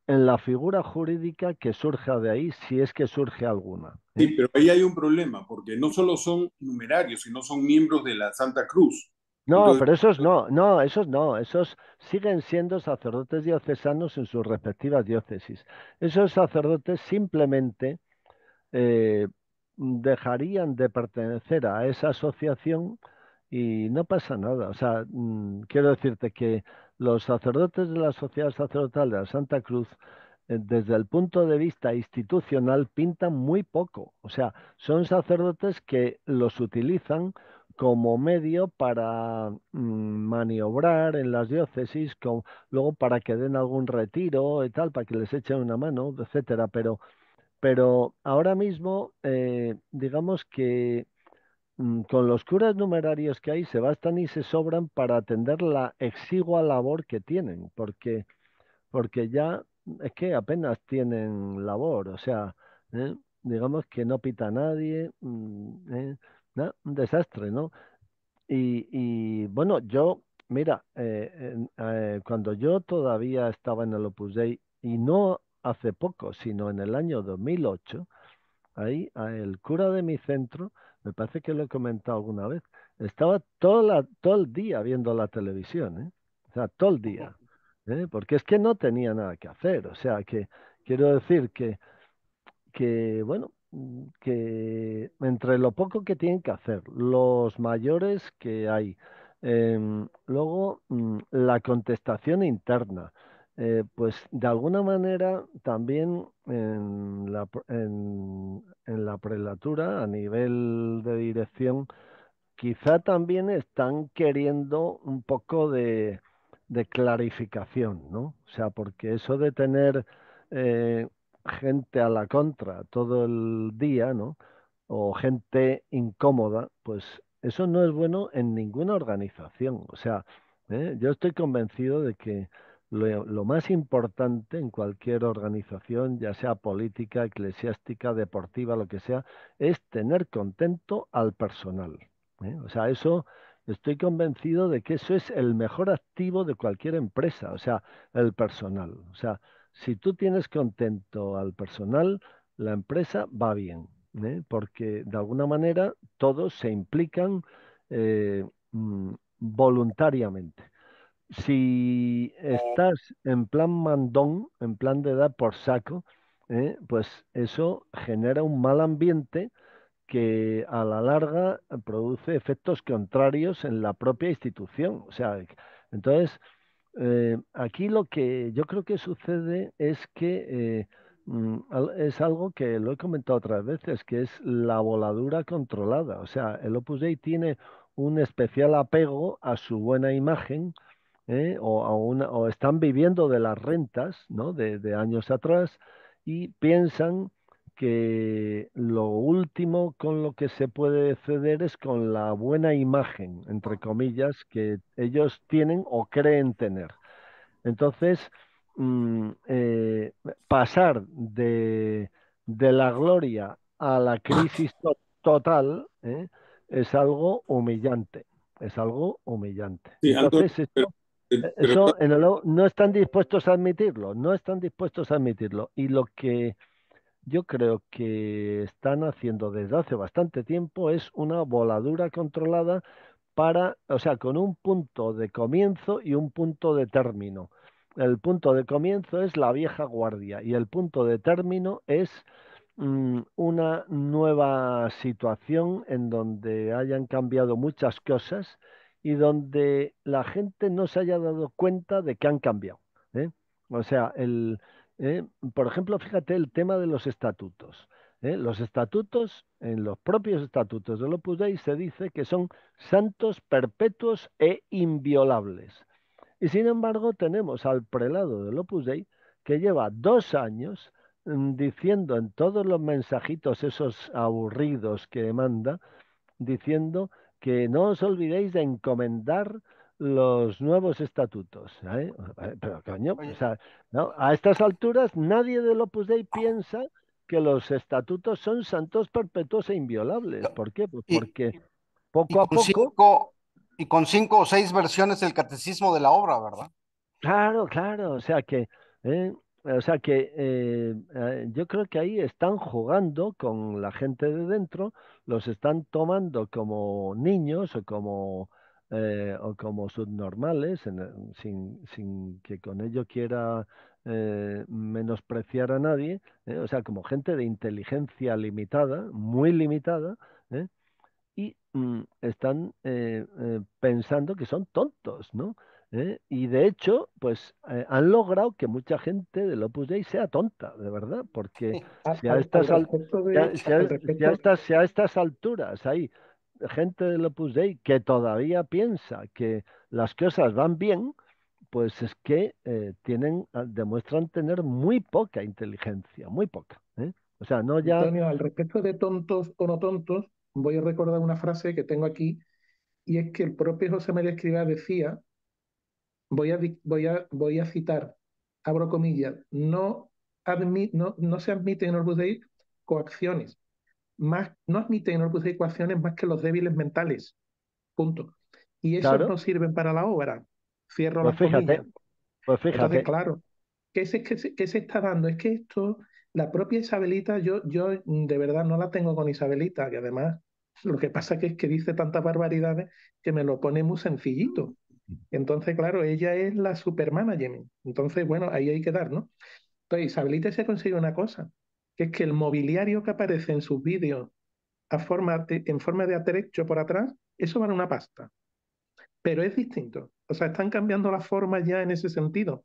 en la figura jurídica que surja de ahí, si es que surge alguna, Sí, ¿eh? pero ahí hay un problema, porque no solo son numerarios, sino son miembros de la Santa Cruz. No, Entonces, pero esos no, no, esos no, esos siguen siendo sacerdotes diocesanos en sus respectivas diócesis. Esos sacerdotes simplemente dejarían de pertenecer a esa asociación y no pasa nada. O sea, quiero decirte que los sacerdotes de la Sociedad Sacerdotal de la Santa Cruz, desde el punto de vista institucional, pintan muy poco. O sea, son sacerdotes que los utilizan como medio para maniobrar en las diócesis, luego para que den algún retiro y tal, para que les echen una mano, etcétera. Pero ahora mismo, digamos que con los curas numerarios que hay, se bastan y se sobran para atender la exigua labor que tienen, porque ya es que apenas tienen labor, o sea, ¿eh? Digamos que no pita nadie, un desastre, ¿no? Bueno, yo, mira, cuando yo todavía estaba en el Opus Dei, y no hace poco, sino en el año 2008, ahí el cura de mi centro, me parece que lo he comentado alguna vez, estaba todo el día viendo la televisión, ¿eh? O sea, todo el día, porque es que no tenía nada que hacer, o sea, que quiero decir bueno, que entre lo poco que tienen que hacer, los mayores que hay, luego la contestación interna, pues de alguna manera también en la prelatura, a nivel de dirección, quizá también están queriendo un poco de clarificación, ¿no? O sea, porque eso de tener eh, gente a la contra todo el día, ¿no? O gente incómoda, pues eso no es bueno en ninguna organización. O sea, yo estoy convencido de que lo más importante en cualquier organización, ya sea política, eclesiástica, deportiva, lo que sea, es tener contento al personal. O sea, eso estoy convencido de que eso es el mejor activo de cualquier empresa, o sea, el personal. O sea, si tú tienes contento al personal, la empresa va bien, porque de alguna manera todos se implican voluntariamente. Si estás en plan mandón, en plan de dar por saco, pues eso genera un mal ambiente que a la larga produce efectos contrarios en la propia institución. O sea, entonces, aquí lo que yo creo que sucede es que es algo que lo he comentado otras veces, que es la voladura controlada. O sea, el Opus Dei tiene un especial apego a su buena imagen, o están viviendo de las rentas, ¿no? De años atrás y piensan que lo último con lo que se puede ceder es con la buena imagen, entre comillas, que ellos tienen o creen tener. Entonces, mm, eh, pasar de la gloria a la crisis total, es algo humillante, es algo humillante. sí, Antonio, Entonces, pero eso no están dispuestos a admitirlo, no están dispuestos a admitirlo. Y lo que yo creo que están haciendo desde hace bastante tiempo es una voladura controlada o sea, con un punto de comienzo y un punto de término. El punto de comienzo es la vieja guardia y el punto de término es una nueva situación en donde hayan cambiado muchas cosas y donde la gente no se haya dado cuenta de que han cambiado. ¿eh? O sea, eh, por ejemplo, fíjate el tema de los estatutos. Los estatutos, en los propios estatutos del Opus Dei se dice que son santos, perpetuos e inviolables. Y sin embargo tenemos al prelado del Opus Dei que lleva 2 años diciendo en todos los mensajitos esos aburridos que manda, diciendo que no os olvidéis de encomendar los nuevos estatutos. Pero coño, o Oye, sea, ¿no? A estas alturas nadie del Opus Dei piensa que los estatutos son santos perpetuos e inviolables. ¿Por qué? Pues y, porque y poco a con poco. cinco, y con 5 o 6 versiones del catecismo de la obra, ¿verdad? Claro, claro, eh, yo creo que ahí están jugando con la gente de dentro, los están tomando como niños o como subnormales, sin que con ello quiera menospreciar a nadie, o sea, como gente de inteligencia limitada, muy limitada, ¿eh? Y están pensando que son tontos, ¿no? Y de hecho, pues han logrado que mucha gente del Opus Dei sea tonta, de verdad, porque Al, si a al- al estas, al- respecto si de, a, si a- al respecto, si a estas alturas hay gente del Opus Dei que todavía piensa que las cosas van bien, pues es que demuestran tener muy poca inteligencia, muy poca, ¿eh? O sea, no ya. Antonio, al respecto de tontos o no tontos, voy a recordar una frase que tengo aquí, y es que el propio José María Escrivá decía, voy a citar, abro comillas, no se admiten en Opus Dei coacciones, no admiten en Opus Dei coacciones más que los débiles mentales, punto. Y esos Claro, no sirven para la obra, cierro pues las fíjate, comillas. pues Entonces, fíjate. claro, ¿qué se está dando? Es que esto, la propia Isabelita, yo de verdad no la tengo con Isabelita, que además lo que pasa que dice tantas barbaridades que me lo pone muy sencillito. Entonces, claro, ella es la supermanagement. Entonces, bueno, ahí hay que dar, ¿no? Entonces, Isabelita se consigue una cosa, que es que el mobiliario que aparece en sus vídeos en forma de atrecho por atrás, eso vale una pasta. Pero es distinto. O sea, están cambiando las formas ya en ese sentido.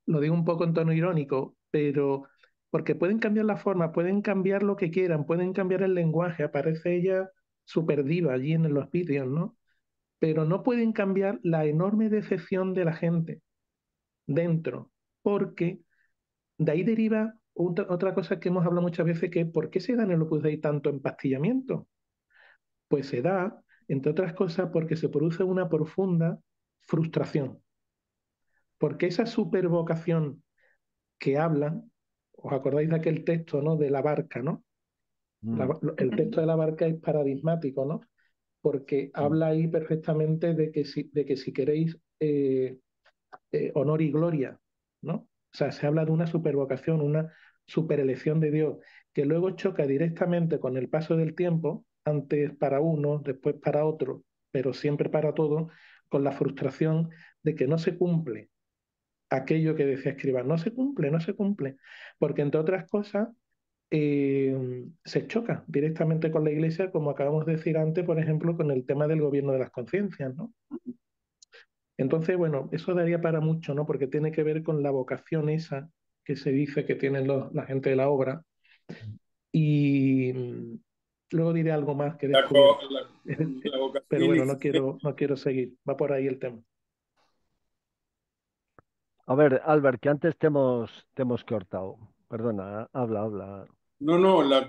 Lo digo un poco en tono irónico, pero porque pueden cambiar la forma, pueden cambiar lo que quieran, pueden cambiar el lenguaje, aparece ella super diva allí en los vídeos, ¿no? Pero no pueden cambiar la enorme decepción de la gente dentro, porque de ahí deriva otra cosa que hemos hablado muchas veces, que es ¿por qué se da en el Opus Dei tanto empastillamiento? Pues se da, entre otras cosas, porque se produce una profunda frustración, porque esa supervocación que hablan, ¿os acordáis de aquel texto, ¿no? De la barca, ¿no? Mm, El texto de la barca es paradigmático, ¿no? Porque mm, habla ahí perfectamente de que si queréis honor y gloria, ¿no? O sea, se habla de una supervocación, una superelección de Dios, que luego choca directamente con el paso del tiempo, antes para uno, después para otro, pero siempre para todos, con la frustración de que no se cumple aquello que decía Escribá, no se cumple, porque entre otras cosas se choca directamente con la Iglesia, como acabamos de decir antes, por ejemplo, con el tema del gobierno de las conciencias, ¿no? Entonces, bueno, eso daría para mucho, ¿no? Porque tiene que ver con la vocación esa que se dice que tienen la gente de la obra. Y luego diré algo más que he La, co- descubierto. la- la vocación Pero bueno, no inexistente. quiero, no quiero seguir. Va por ahí el tema. A ver, Albert, que antes te hemos cortado. Perdona, habla, habla. No, no, la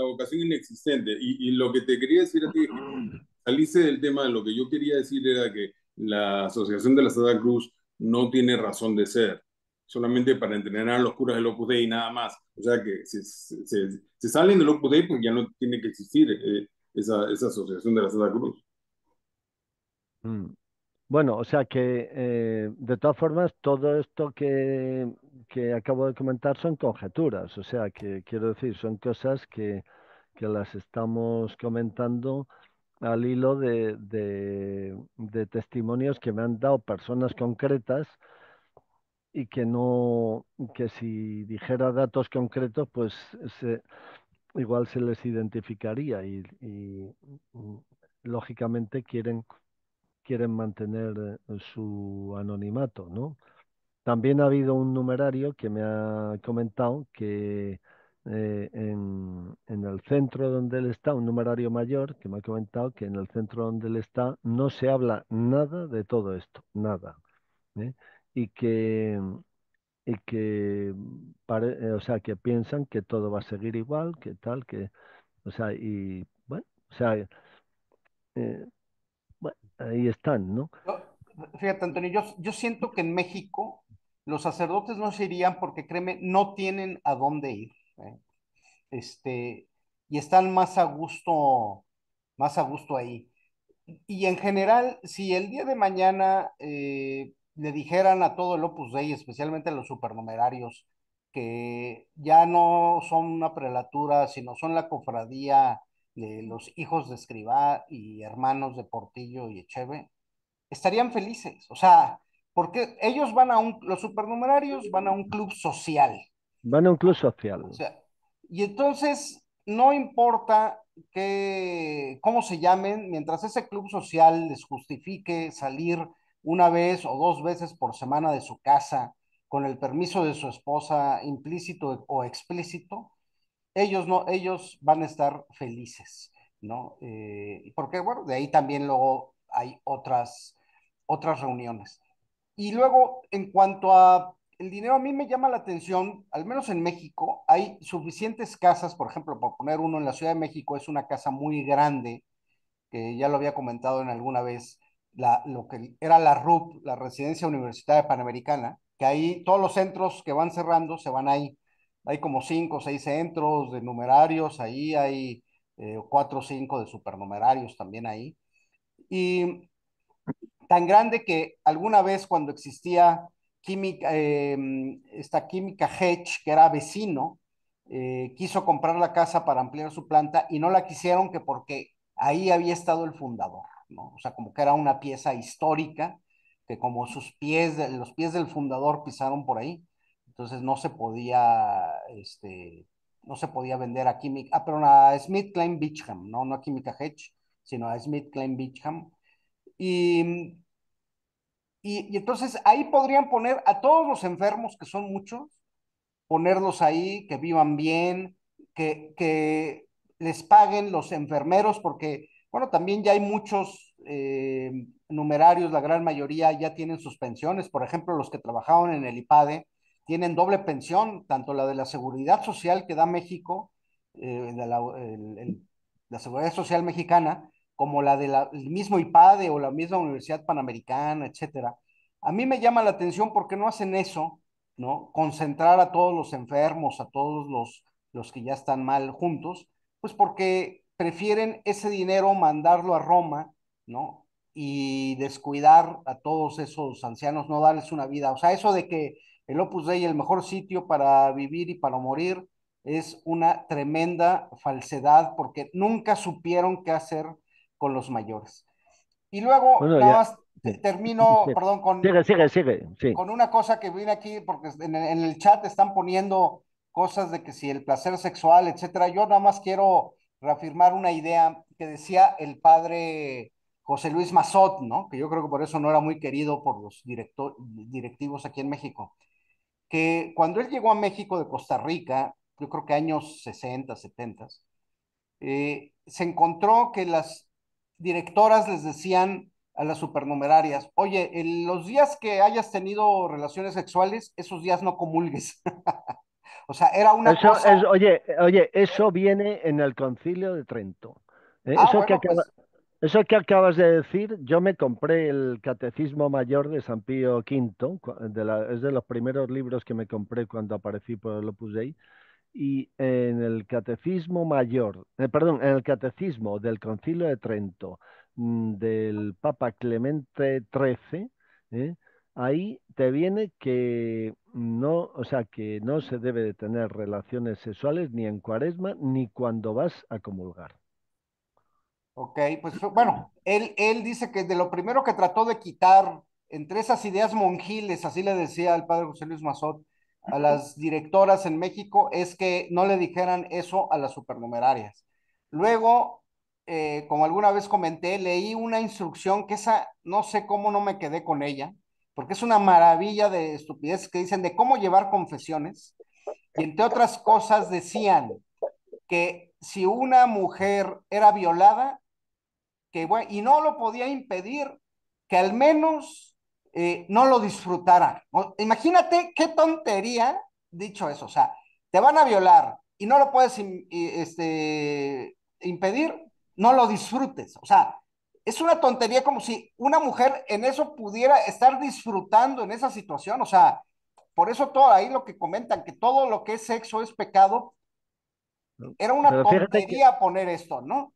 vocación inexistente. Y lo que te quería decir a ti es que salirse del tema, de lo que yo quería decir era que la Asociación de la Santa Cruz no tiene razón de ser, solamente para entrenar a los curas del Opus Dei y nada más. O sea que se salen del Opus Dei, pues ya no tiene que existir esa Asociación de la Santa Cruz. Mm. Bueno, o sea que de todas formas todo esto que acabo de comentar son conjeturas, o sea que quiero decir, son cosas que las estamos comentando al hilo de testimonios que me han dado personas concretas y que no, que si dijera datos concretos, pues igual se les identificaría y, lógicamente quieren mantener su anonimato, ¿no? También ha habido un numerario que me ha comentado que en el centro donde él está, un numerario mayor, que me ha comentado que en el centro donde él está no se habla nada de todo esto, nada. ¿Eh? Y que, o sea, que piensan que todo va a seguir igual, que tal, o sea, y bueno, o sea, bueno, ahí están, ¿no? Fíjate, Antonio, yo siento que en México los sacerdotes no se irían porque, créeme, no tienen a dónde ir. ¿Eh? Este, y están más a gusto ahí. Y en general, si el día de mañana le dijeran a todo el Opus Dei, especialmente a los supernumerarios, que ya no son una prelatura, sino son la cofradía de los hijos de Escrivá y hermanos de Portillo y Echeve, estarían felices. O sea, porque ellos los supernumerarios van a un club social. Van a un club social. O sea, y entonces no importa cómo se llamen, mientras ese club social les justifique salir una vez o dos veces por semana de su casa con el permiso de su esposa, implícito o explícito, ellos no, ellos van a estar felices, ¿no? Porque, bueno, de ahí también luego hay otras reuniones. Y luego, en cuanto a el dinero, a mí me llama la atención, al menos en México, hay suficientes casas, por ejemplo, por poner uno en la Ciudad de México, es una casa muy grande, que ya lo había comentado en alguna vez, lo que era la RUP, la Residencia Universitaria Panamericana, que ahí todos los centros que van cerrando se van ahí. Hay como 5 o 6 centros de numerarios, ahí hay 4 o 5 de supernumerarios también ahí. Y tan grande que alguna vez cuando existía esta Química Hedge, que era vecino, quiso comprar la casa para ampliar su planta y no la quisieron que porque ahí había estado el fundador, ¿no? O sea, como que era una pieza histórica, que como los pies del fundador pisaron por ahí, entonces no se podía vender a pero a Smith Klein Beecham, ¿no? No a Química Hedge, sino a Smith Klein Beecham. Y y entonces ahí podrían poner a todos los enfermos, que son muchos, ponerlos ahí, que vivan bien, que les paguen los enfermeros, porque, bueno, también ya hay muchos numerarios, la gran mayoría ya tienen sus pensiones. Por ejemplo, los que trabajaban en el IPADE tienen doble pensión, tanto la de la Seguridad Social que da México, la Seguridad Social Mexicana, como la del mismo IPADE o la misma Universidad Panamericana, etcétera. A mí me llama la atención porque no hacen eso, ¿no? Concentrar a todos los enfermos, a todos los que ya están mal juntos, pues porque prefieren ese dinero mandarlo a Roma, ¿no? Y descuidar a todos esos ancianos, no darles una vida. O sea, eso de que el Opus Dei, el mejor sitio para vivir y para morir, es una tremenda falsedad porque nunca supieron qué hacer con los mayores. Y luego, Bueno, nada ya. más Sí, termino, sí. perdón, Sigue, sí. con una cosa que viene aquí, porque en el chat están poniendo cosas de que si el placer sexual, etcétera. Yo nada más quiero reafirmar una idea que decía el padre José Luis Mazot, ¿no? Que yo creo que por eso no era muy querido por los directivos aquí en México. Que cuando él llegó a México de Costa Rica, yo creo que años 60, 70, se encontró que las directoras les decían a las supernumerarias, oye, en los días que hayas tenido relaciones sexuales, esos días no comulgues. O sea, era una Eso cosa. es, oye, eso viene en el Concilio de Trento. Ah, bueno, pues, Eso que acabas de decir, yo me compré el Catecismo Mayor de San Pío V, es de los primeros libros que me compré cuando aparecí por el Opus Dei, y en el Catecismo Mayor, perdón, en el Catecismo del Concilio de Trento del Papa Clemente XIII, ¿eh? Ahí te viene que no, o sea, que no se debe de tener relaciones sexuales ni en Cuaresma ni cuando vas a comulgar. ok, pues bueno, él dice que de lo primero que trató de quitar entre esas ideas monjiles, así le decía el padre José Luis Mazot, a las directoras en México, es que no le dijeran eso a las supernumerarias. Luego, como alguna vez comenté, leí una instrucción que esa, no sé cómo no me quedé con ella, porque es una maravilla de estupidez que dicen de cómo llevar confesiones, y entre otras cosas decían que si una mujer era violada, que bueno, y no lo podía impedir, que al menos no lo disfrutara. Imagínate qué tontería dicho eso, o sea, te van a violar y no lo puedes impedir, no lo disfrutes, o sea, es una tontería como si una mujer en eso pudiera estar disfrutando en esa situación, o sea, por eso todo ahí lo que comentan, que todo lo que es sexo es pecado, era una Pero tontería poner esto, ¿no?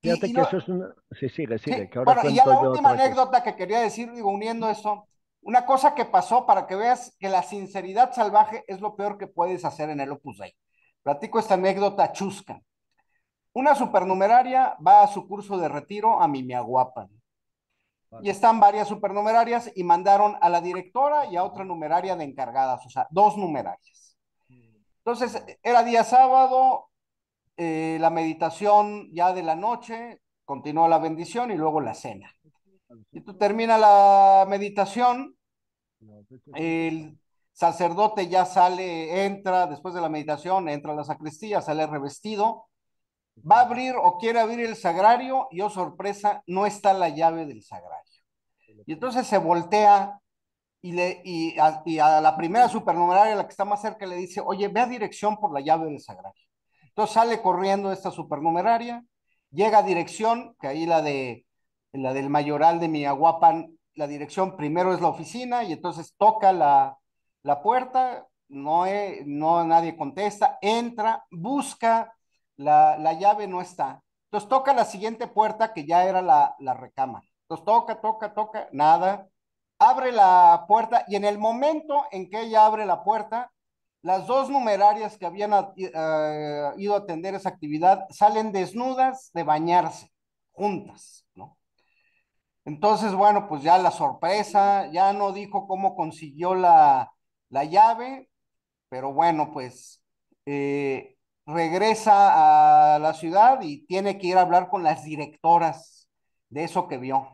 fíjate Y que no, eso es una... Sí, sigue, sí, que ahora bueno, y ya cuento la yo última otra cosa. anécdota que quería decir, digo, uniendo esto, una cosa que pasó para que veas que la sinceridad salvaje es lo peor que puedes hacer en el Opus Dei. Platico esta anécdota chusca. Una supernumeraria va a su curso de retiro a Mimiaguapan. Y están varias supernumerarias y mandaron a la directora y a otra numeraria de encargadas, o sea, dos numerarias. Entonces, era día sábado, la meditación ya de la noche, continuó la bendición y luego la cena. Y tú termina la meditación, el sacerdote ya sale, entra después de la meditación, entra a la sacristía, sale revestido, va a abrir o quiere abrir el sagrario y, oh sorpresa, no está la llave del sagrario. Y entonces se voltea y a la primera supernumeraria, la que está más cerca, le dice, oye, ve a dirección por la llave del sagrario. Entonces sale corriendo esta supernumeraria, llega a dirección, que ahí la del mayoral de Miahuapan, la dirección primero es la oficina, y entonces toca la puerta, no nadie contesta, entra, busca, la llave no está. Entonces toca la siguiente puerta, que ya era la recámara. Entonces toca, nada. Abre la puerta y en el momento en que ella abre la puerta, las dos numerarias que habían ido a atender esa actividad salen desnudas de bañarse, juntas, ¿no? Entonces, bueno, pues ya la sorpresa, ya no dijo cómo consiguió la llave, pero bueno, pues regresa a la ciudad y tiene que ir a hablar con las directoras de eso que vio.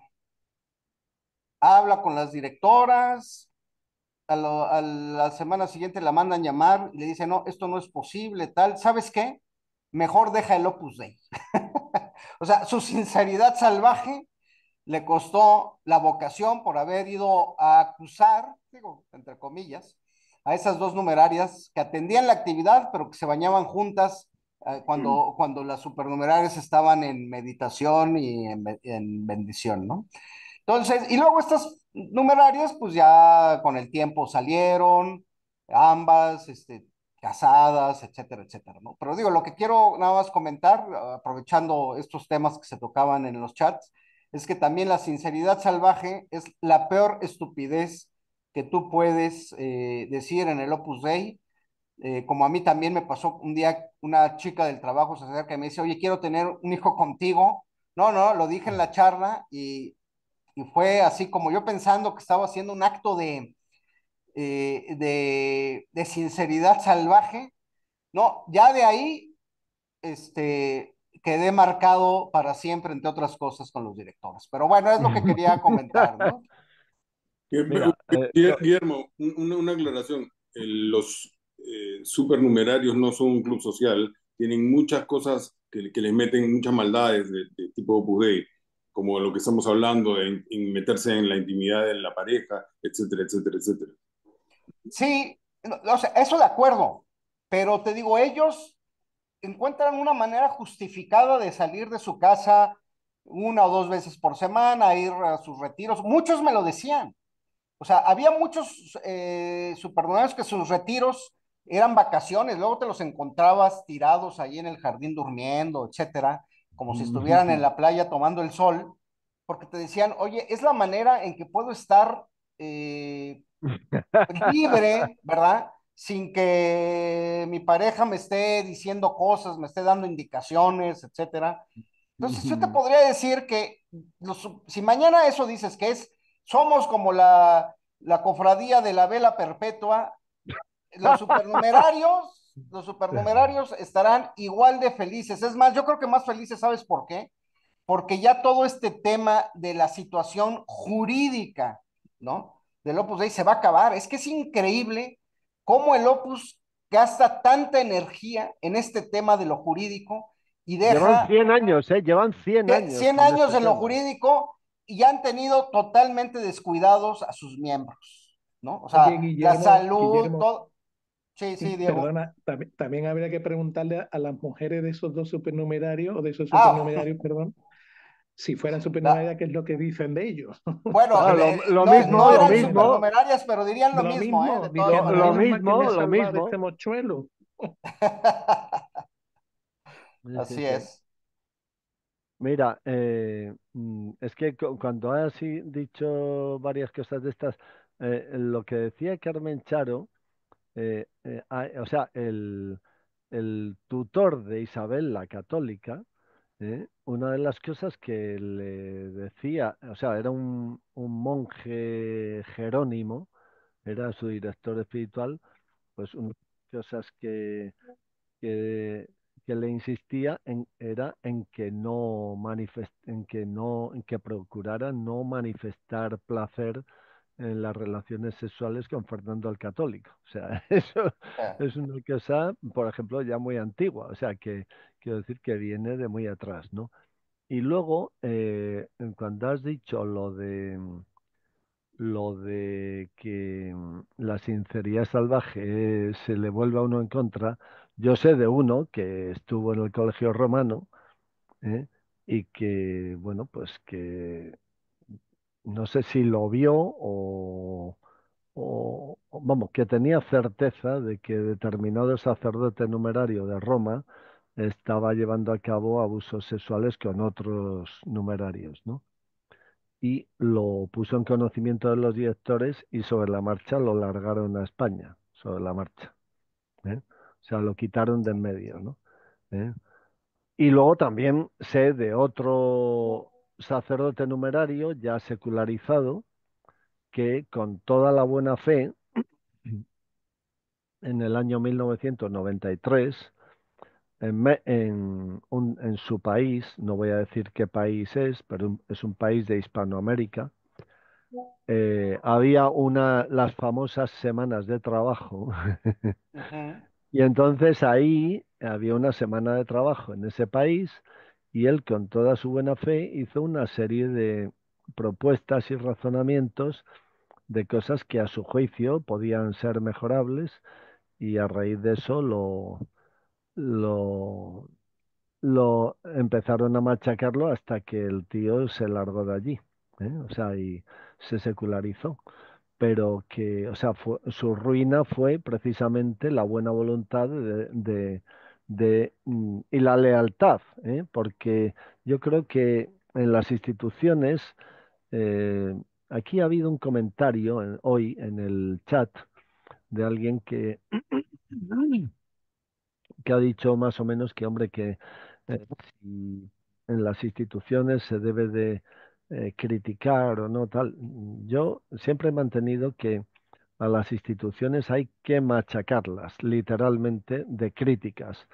Habla con las directoras, a la semana siguiente la mandan llamar y le dicen, no, esto no es posible, tal. ¿Sabes qué? Mejor deja el Opus Dei. O sea, su sinceridad salvaje le costó la vocación por haber ido a acusar, digo, entre comillas, a esas dos numerarias que atendían la actividad, pero que se bañaban juntas cuando las supernumerarias estaban en meditación y en bendición, ¿no? Entonces, y luego estas numerarias, pues ya con el tiempo salieron, ambas, casadas, etcétera, etcétera, ¿no? Pero digo, lo que quiero nada más comentar, aprovechando estos temas que se tocaban en los chats, es que también la sinceridad salvaje es la peor estupidez que tú puedes decir en el Opus Dei. Como a mí también me pasó un día, una chica del trabajo se acerca y me dice, oye, quiero tener un hijo contigo. No, no, lo dije en la charla y fue así como yo pensando que estaba haciendo un acto de sinceridad salvaje. No, ya de ahí quedé marcado para siempre, entre otras cosas, con los directores. Pero bueno, es lo que quería comentar, ¿no? Mira, Guillermo, una aclaración. Los supernumerarios no son un club social, tienen muchas cosas que les meten muchas maldades de tipo Opus Dei, como lo que estamos hablando, en meterse en la intimidad de la pareja, etcétera, etcétera, etcétera. Sí, o sea, eso de acuerdo, pero te digo, ellos encuentran una manera justificada de salir de su casa una o dos veces por semana, ir a sus retiros. Muchos me lo decían. O sea, había muchos supernumerarios que sus retiros eran vacaciones, luego te los encontrabas tirados ahí en el jardín durmiendo, etcétera, como si estuvieran en la playa tomando el sol, porque te decían, oye, es la manera en que puedo estar eh, libre, ¿verdad? Sin que mi pareja me esté diciendo cosas, me esté dando indicaciones, etcétera. Entonces, yo te podría decir que si mañana eso dices que somos como la cofradía de la vela perpetua, los supernumerarios estarán igual de felices. Es más, yo creo que más felices, ¿sabes por qué? Porque ya todo este tema de la situación jurídica, ¿no? Del Opus Dei se va a acabar. Es que es increíble cómo el Opus gasta tanta energía en este tema de lo jurídico y llevan deja 100 años, ¿eh? Llevan 100 años 100 con años este en lo tema. jurídico y han tenido totalmente descuidados a sus miembros, ¿no? O Oye, sea, la salud, Guillermo, todo. Sí, sí, Diego. perdona, también habría que preguntarle a las mujeres de esos dos supernumerarios, o de esos Ah, supernumerarios, perdón, Si fueran La- supernumeraria, ¿qué es lo que dicen de ellos? bueno, Ah, lo mismo, no lo eran mismo, supernumerarias, pero dirían lo Lo mismo, ¿eh? mismo, De todas diciendo, lo menos maneras. mal que me mismo, ha lo salvado de este mismo. mochuelo. Sí, sí, Así sí. es. Mira, es que cuando has dicho varias cosas de estas, lo que decía Carmen Charo, o sea, el tutor de Isabel la Católica, una de las cosas que le decía, o sea, era un monje jerónimo, era su director espiritual, pues una de las cosas que, que le insistía era en que no en que procurara no manifestar placer en las relaciones sexuales con Fernando el Católico. O sea, eso Eh, es una cosa, por ejemplo, ya muy antigua. O sea, que quiero decir que viene de muy atrás, ¿no? Y luego, cuando has dicho lo de que la sinceridad salvaje se le vuelve a uno en contra, yo sé de uno que estuvo en el colegio romano, ¿eh? Y que, bueno, pues que no sé si lo vio vamos, que tenía certeza de que determinado sacerdote numerario de Roma estaba llevando a cabo abusos sexuales con otros numerarios, ¿no? Y lo puso en conocimiento de los directores y sobre la marcha lo largaron a España, sobre la marcha, ¿eh? O sea, lo quitaron de en medio, ¿no? ¿Eh? Y luego también sé de otro sacerdote numerario ya secularizado que con toda la buena fe, en el año 1993, en su país, no voy a decir qué país es, pero es un país de Hispanoamérica, había las famosas semanas de trabajo. ujú. Y entonces ahí había una semana de trabajo en ese país y él con toda su buena fe hizo una serie de propuestas y razonamientos de cosas que a su juicio podían ser mejorables y a raíz de eso lo, lo empezaron a machacarlo hasta que el tío se largó de allí, O sea, y se secularizó. Pero que, o sea, su ruina fue precisamente la buena voluntad y la lealtad, porque yo creo que en las instituciones, eh, aquí ha habido un comentario hoy en el chat de alguien que ha dicho más o menos que, hombre, que si en las instituciones se debe de criticar o no, tal. Yo siempre he mantenido que a las instituciones hay que machacarlas, literalmente, de críticas,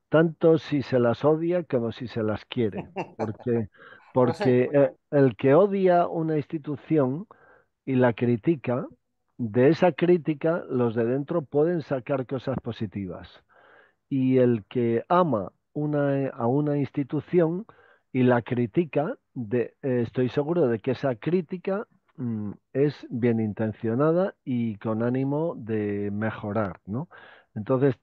tanto si se las odia como si se las quiere, porque, Pues sí, porque el que odia una institución y la critica, de esa crítica los de dentro pueden sacar cosas positivas y el que ama a una institución y la critica, estoy seguro de que esa crítica es bien intencionada y con ánimo de mejorar, ¿no? Entonces,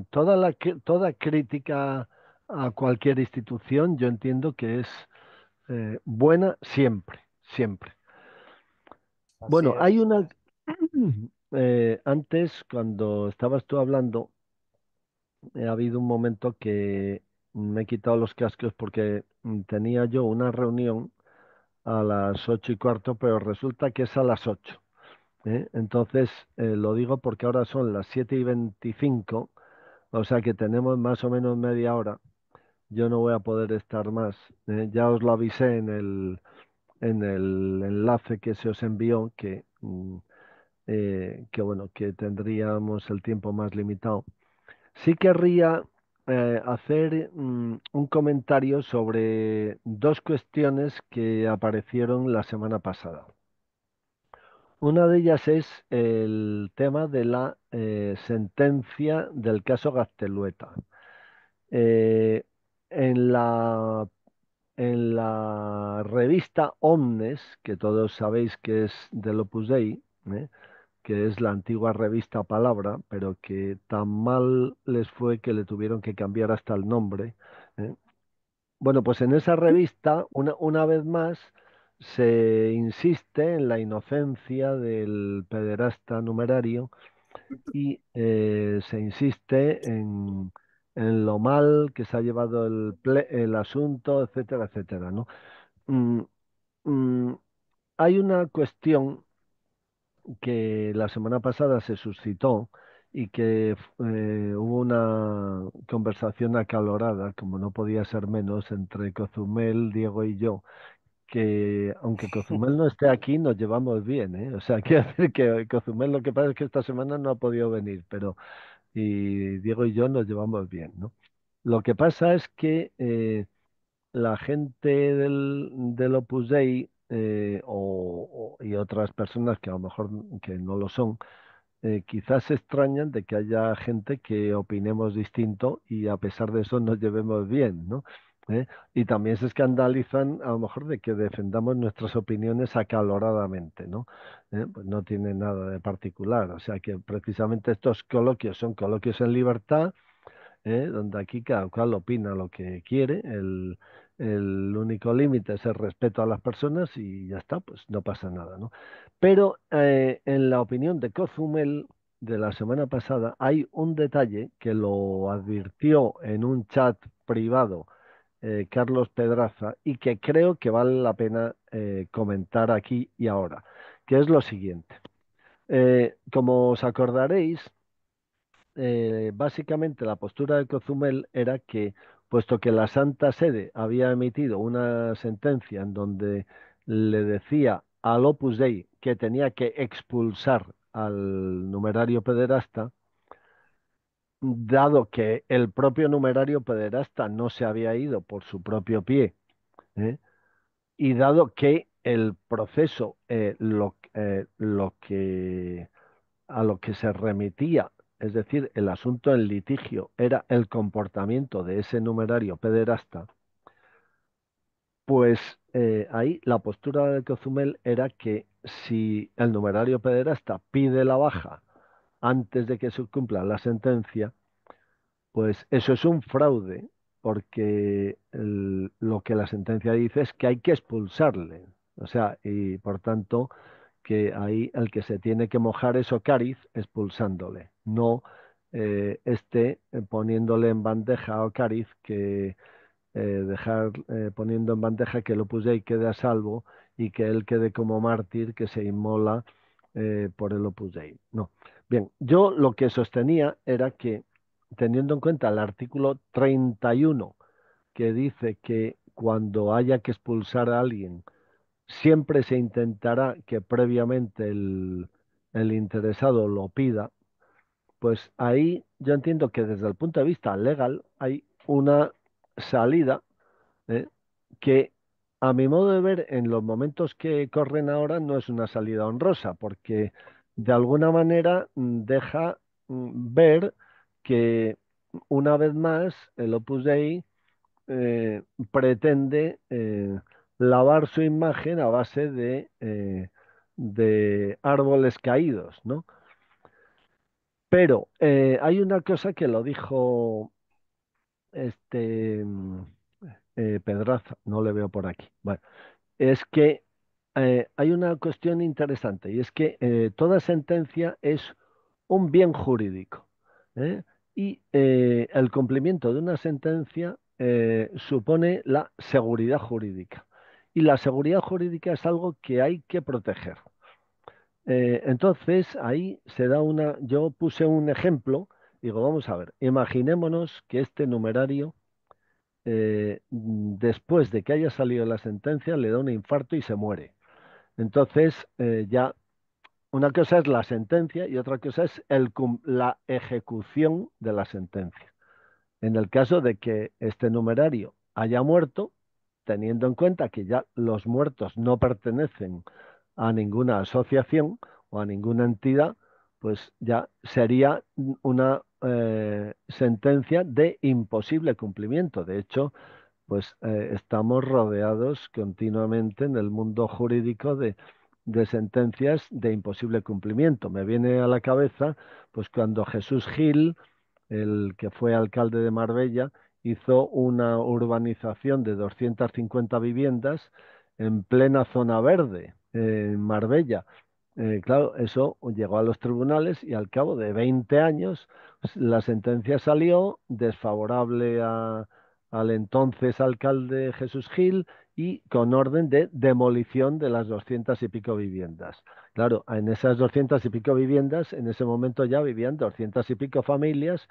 toda crítica a cualquier institución, yo entiendo que es buena siempre, siempre. así Bueno, es. hay una... antes, cuando estabas tú hablando, ha habido un momento que me he quitado los cascos porque tenía yo una reunión a las 8:15, pero resulta que es a las 8. Entonces, lo digo porque ahora son las 7:25, o sea que tenemos más o menos media hora. Yo no voy a poder estar más. Ya os lo avisé en el enlace que se os envió, que bueno, que tendríamos el tiempo más limitado. Sí querría hacer un comentario sobre dos cuestiones que aparecieron la semana pasada. Una de ellas es el tema de la sentencia del caso Gaztelueta. Eh, en la, en la revista Omnes, que todos sabéis que es del Opus Dei, que es la antigua revista Palabra, pero que tan mal les fue que le tuvieron que cambiar hasta el nombre. ¿eh? Bueno, pues en esa revista, una vez más, se insiste en la inocencia del pederasta numerario y se insiste en lo mal que se ha llevado el asunto, etcétera, etcétera, ¿no? Mm, mm, Hay una cuestión que la semana pasada se suscitó y que hubo una conversación acalorada, como no podía ser menos, entre Cozumel, Diego y yo, que aunque Cozumel no esté aquí, nos llevamos bien, ¿eh? O sea, quiero decir que Cozumel lo que pasa es que esta semana no ha podido venir, pero y Diego y yo nos llevamos bien, ¿no? Lo que pasa es que la gente del Opus Dei y otras personas que a lo mejor que no lo son, quizás se extrañan de que haya gente que opinemos distinto y a pesar de eso nos llevemos bien, ¿no? ¿Eh? Y también se escandalizan a lo mejor de que defendamos nuestras opiniones acaloradamente, ¿no? Pues no tiene nada de particular, o sea que precisamente estos coloquios son coloquios en libertad, donde aquí cada cual opina lo que quiere, el único límite es el respeto a las personas y ya está, pues no pasa nada, ¿no? Pero en la opinión de Cozumel de la semana pasada hay un detalle que lo advirtió en un chat privado Carlos Pedraza y que creo que vale la pena comentar aquí y ahora, que es lo siguiente. Como os acordaréis, básicamente la postura de Cozumel era que, puesto que la Santa Sede había emitido una sentencia en donde le decía al Opus Dei que tenía que expulsar al numerario pederasta, dado que el propio numerario pederasta no se había ido por su propio pie, ¿eh? Y dado que el proceso, lo que a lo que se remitía, es decir, el asunto en litigio era el comportamiento de ese numerario pederasta, pues ahí la postura de Cozumel era que si el numerario pederasta pide la baja antes de que se cumpla la sentencia, pues eso es un fraude, porque lo que la sentencia dice es que hay que expulsarle. O sea, y por tanto, que ahí el que se tiene que mojar es Ocariz expulsándole, no poniéndole en bandeja a Ocariz que dejar poniendo en bandeja que el Opus Dei quede a salvo y que él quede como mártir que se inmola por el Opus Dei. No. Bien, yo lo que sostenía era que, teniendo en cuenta el artículo 31, que dice que cuando haya que expulsar a alguien, siempre se intentará que previamente el interesado lo pida, pues ahí yo entiendo que desde el punto de vista legal hay una salida ¿eh? Que a mi modo de ver, en los momentos que corren ahora, no es una salida honrosa, porque de alguna manera deja ver que una vez más el Opus Dei pretende lavar su imagen a base de árboles caídos, ¿no? Pero hay una cosa que lo dijo este Pedraza, no le veo por aquí. Bueno, es que hay una cuestión interesante y es que toda sentencia es un bien jurídico, ¿eh? Y el cumplimiento de una sentencia supone la seguridad jurídica. Y la seguridad jurídica es algo que hay que proteger. Entonces, ahí se da yo puse un ejemplo, digo, vamos a ver, imaginémonos que este numerario después de que haya salido la sentencia, le da un infarto y se muere. Entonces, ya una cosa es la sentencia y otra cosa es la ejecución de la sentencia. En el caso de que este numerario haya muerto, teniendo en cuenta que ya los muertos no pertenecen a ninguna asociación o a ninguna entidad, pues ya sería una sentencia de imposible cumplimiento. De hecho, pues estamos rodeados continuamente en el mundo jurídico de sentencias de imposible cumplimiento. Me viene a la cabeza, pues cuando Jesús Gil, el que fue alcalde de Marbella, hizo una urbanización de 250 viviendas en plena zona verde, en Marbella. Claro, eso llegó a los tribunales y al cabo de 20 años pues, la sentencia salió desfavorable al entonces alcalde Jesús Gil y con orden de demolición de las 200 y pico viviendas. Claro, en esas 200 y pico viviendas, en ese momento ya vivían 200 y pico familias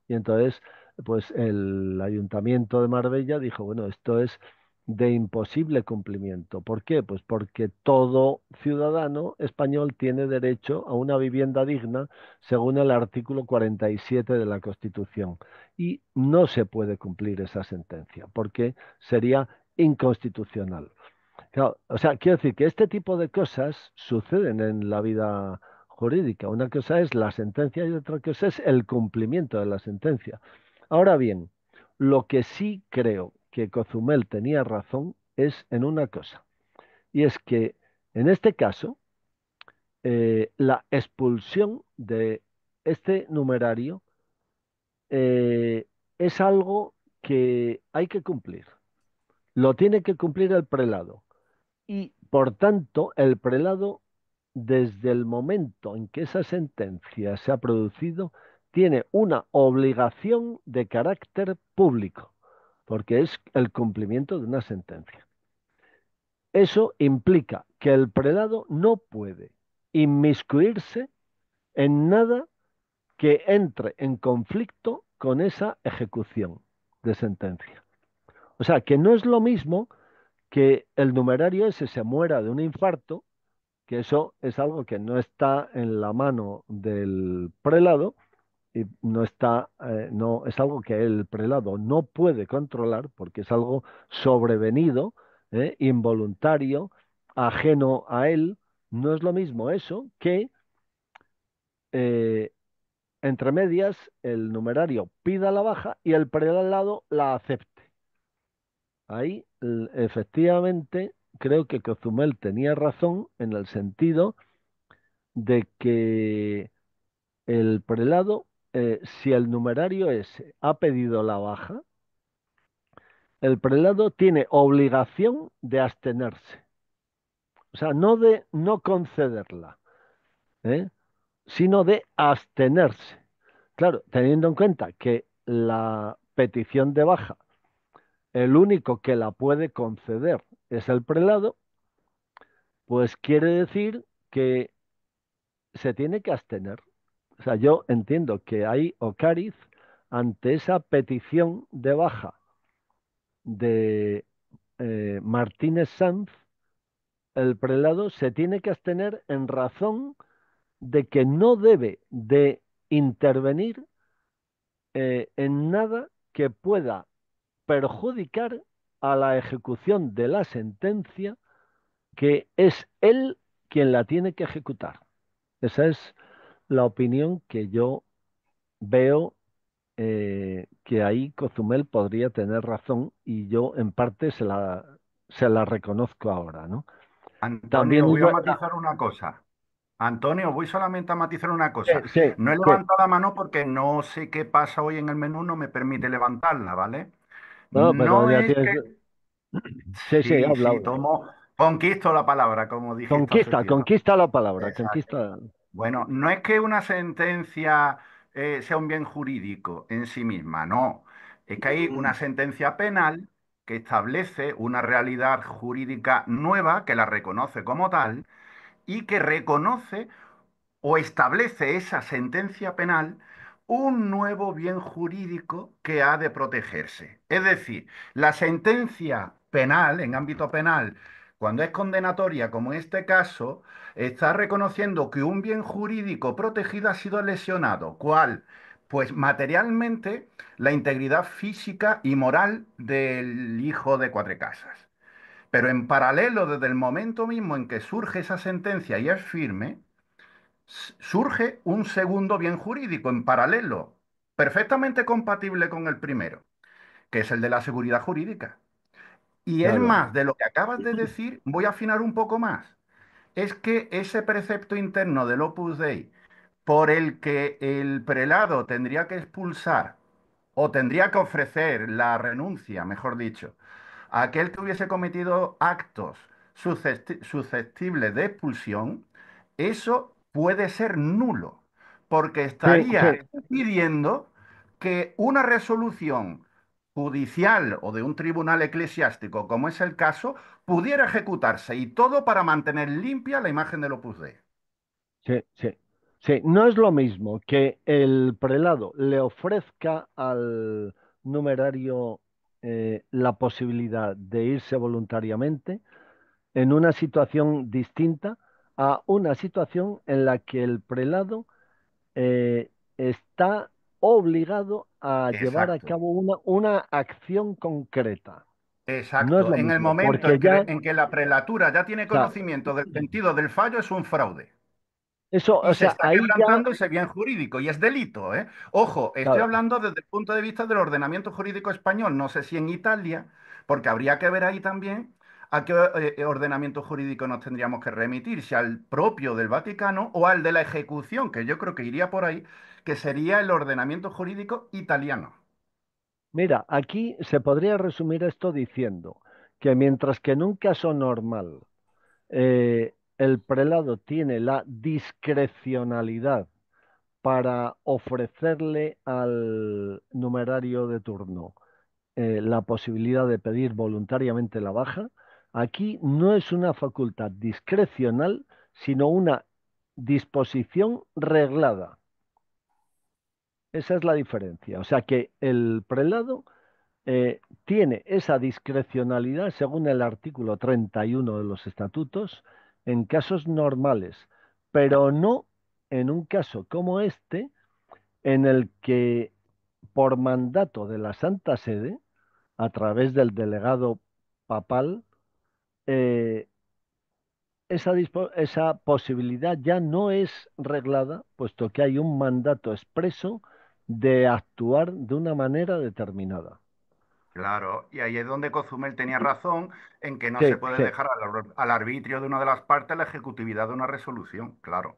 y entonces, pues el Ayuntamiento de Marbella dijo, bueno, esto es de imposible cumplimiento. ¿Por qué? Pues porque todo ciudadano español tiene derecho a una vivienda digna según el artículo 47 de la Constitución. Y no se puede cumplir esa sentencia porque sería inconstitucional. Claro, o sea, quiero decir que este tipo de cosas suceden en la vida jurídica. Una cosa es la sentencia y otra cosa es el cumplimiento de la sentencia. Ahora bien, lo que sí creo que Cozumel tenía razón es en una cosa, y es que en este caso la expulsión de este numerario eh, es algo que hay que cumplir. Lo tiene que cumplir el prelado. Y por tanto, el prelado, desde el momento en que esa sentencia se ha producido, tiene una obligación de carácter público, porque es el cumplimiento de una sentencia. Eso implica que el prelado no puede inmiscuirse en nada que entre en conflicto con esa ejecución de sentencia. O sea, que no es lo mismo que el numerario ese se muera de un infarto, que eso es algo que no está en la mano del prelado y no está, no, es algo que el prelado no puede controlar porque es algo sobrevenido, involuntario, ajeno a él. No es lo mismo eso que eh, entre medias el numerario pida la baja y el prelado la acepte. Ahí, efectivamente, creo que Cozumel tenía razón en el sentido de que el prelado, si el numerario ese ha pedido la baja, el prelado tiene obligación de abstenerse, o sea, no de no concederla, ¿eh? Sino de abstenerse. Claro, teniendo en cuenta que la petición de baja, el único que la puede conceder es el prelado, pues quiere decir que se tiene que abstener. O sea, yo entiendo que hay Ocariz ante esa petición de baja de Martínez Sanz, el prelado se tiene que abstener en razón de que no debe de intervenir en nada que pueda perjudicar a la ejecución de la sentencia, que es él quien la tiene que ejecutar. Esa es la opinión que yo veo que ahí Cozumel podría tener razón y yo en parte se la reconozco ahora, ¿no? También Antonio, es voy a verdad. matizar una cosa. Antonio, voy solamente a matizar una cosa. Sí, No he sí. levantado la mano porque no sé qué pasa hoy en el menú, no me permite levantarla, ¿vale? No, pero No ya es tienes. que... Sí, sí, Sí, habla, sí, habla. tomo, conquisto la palabra, como dijiste hace Conquista, tiempo. conquista la palabra, Exacto. conquista. Bueno, no es que una sentencia sea un bien jurídico en sí misma, no. Es que hay una sentencia penal que establece una realidad jurídica nueva, que la reconoce como tal, y que reconoce o establece esa sentencia penal un nuevo bien jurídico que ha de protegerse. Es decir, la sentencia penal, en ámbito penal, cuando es condenatoria, como en este caso, está reconociendo que un bien jurídico protegido ha sido lesionado. ¿Cuál? Pues materialmente la integridad física y moral del hijo de Cuatrecasas. Pero en paralelo, desde el momento mismo en que surge esa sentencia y es firme, surge un segundo bien jurídico en paralelo, perfectamente compatible con el primero, que es el de la seguridad jurídica. Y es Claro, más, de lo que acabas de decir, voy a afinar un poco más. Es que ese precepto interno del Opus Dei, por el que el prelado tendría que expulsar o tendría que ofrecer la renuncia, mejor dicho, a aquel que hubiese cometido actos susceptibles de expulsión, eso puede ser nulo, porque Sí, sí, estaría pidiendo que una resolución judicial o de un tribunal eclesiástico, como es el caso, pudiera ejecutarse y todo para mantener limpia la imagen del Opus Dei. sí, sí. Sí, no es lo mismo que el prelado le ofrezca al numerario la posibilidad de irse voluntariamente en una situación distinta a una situación en la que el prelado está obligado a llevar a Exacto. cabo una acción concreta. No es Exacto. lo En el mismo, momento porque ya, o en que la prelatura ya tiene sea, conocimiento del sentido del fallo, es un fraude. eso, Y o se sea, está ahí ya, quebrantando ese bien jurídico y es delito, ¿eh? Ojo, estoy claro, hablando desde el punto de vista del ordenamiento jurídico español, no sé si en Italia, porque habría que ver ahí también a qué ordenamiento jurídico nos tendríamos que remitir, si al propio del Vaticano o al de la ejecución, que yo creo que iría por ahí, que sería el ordenamiento jurídico italiano. mira, aquí se podría resumir esto diciendo que mientras que en un caso normal el prelado tiene la discrecionalidad para ofrecerle al numerario de turno la posibilidad de pedir voluntariamente la baja, aquí no es una facultad discrecional, sino una disposición reglada. Esa es la diferencia. O sea que el prelado tiene esa discrecionalidad según el artículo 31 de los estatutos en casos normales, pero no en un caso como este, en el que por mandato de la Santa Sede, a través del delegado papal, eh, esa posibilidad ya no es reglada, puesto que hay un mandato expreso de actuar de una manera determinada. Claro, y ahí es donde Cozumel tenía razón en que no Sí, se puede sí. dejar al arbitrio de una de las partes la ejecutividad de una resolución, claro.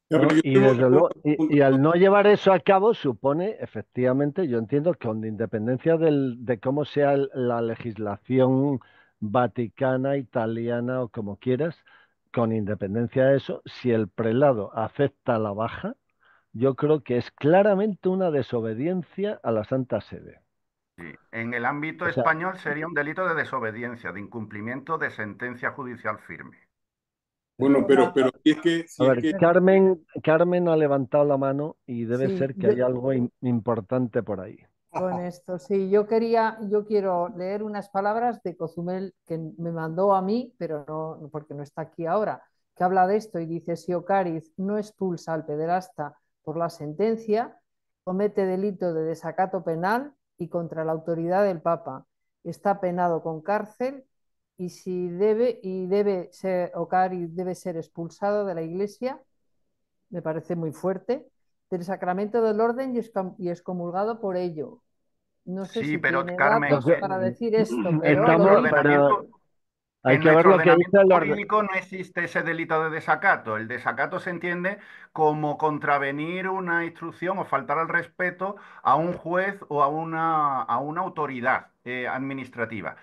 Ya, pero ¿No? yo Y tengo, desde tengo luego, otro punto. y al no llevar eso a cabo, supone, efectivamente, yo entiendo que con independencia de cómo sea la legislación vaticana, italiana o como quieras, con independencia de eso, si el prelado acepta la baja, yo creo que es claramente una desobediencia a la Santa Sede. Sí. En el ámbito O sea, español sería un delito de desobediencia, de incumplimiento de sentencia judicial firme. Bueno, pero a si es ver, que, Carmen ha levantado la mano y debe Sí, ser que hay algo importante por ahí. con esto, sí, yo quiero leer unas palabras de Cozumel que me mandó a mí, pero no, porque no está aquí ahora, que habla de esto y dice, si Ocariz no expulsa al pederasta por la sentencia, comete delito de desacato penal y contra la autoridad del Papa. Está penado con cárcel y si debe ser, Ocariz debe ser expulsado de la iglesia, me parece muy fuerte, del sacramento del orden y excomulgado por ello. No sé Sí, si pero tiene Carmen, datos Entonces, para decir esto, en pero lo nuestro estamos, dice. pero ordenamiento, hay en que ver nuestro lo que dice ordenamiento el orden. jurídico no existe ese delito de desacato. El desacato se entiende como contravenir una instrucción o faltar al respeto a un juez o a una autoridad administrativa.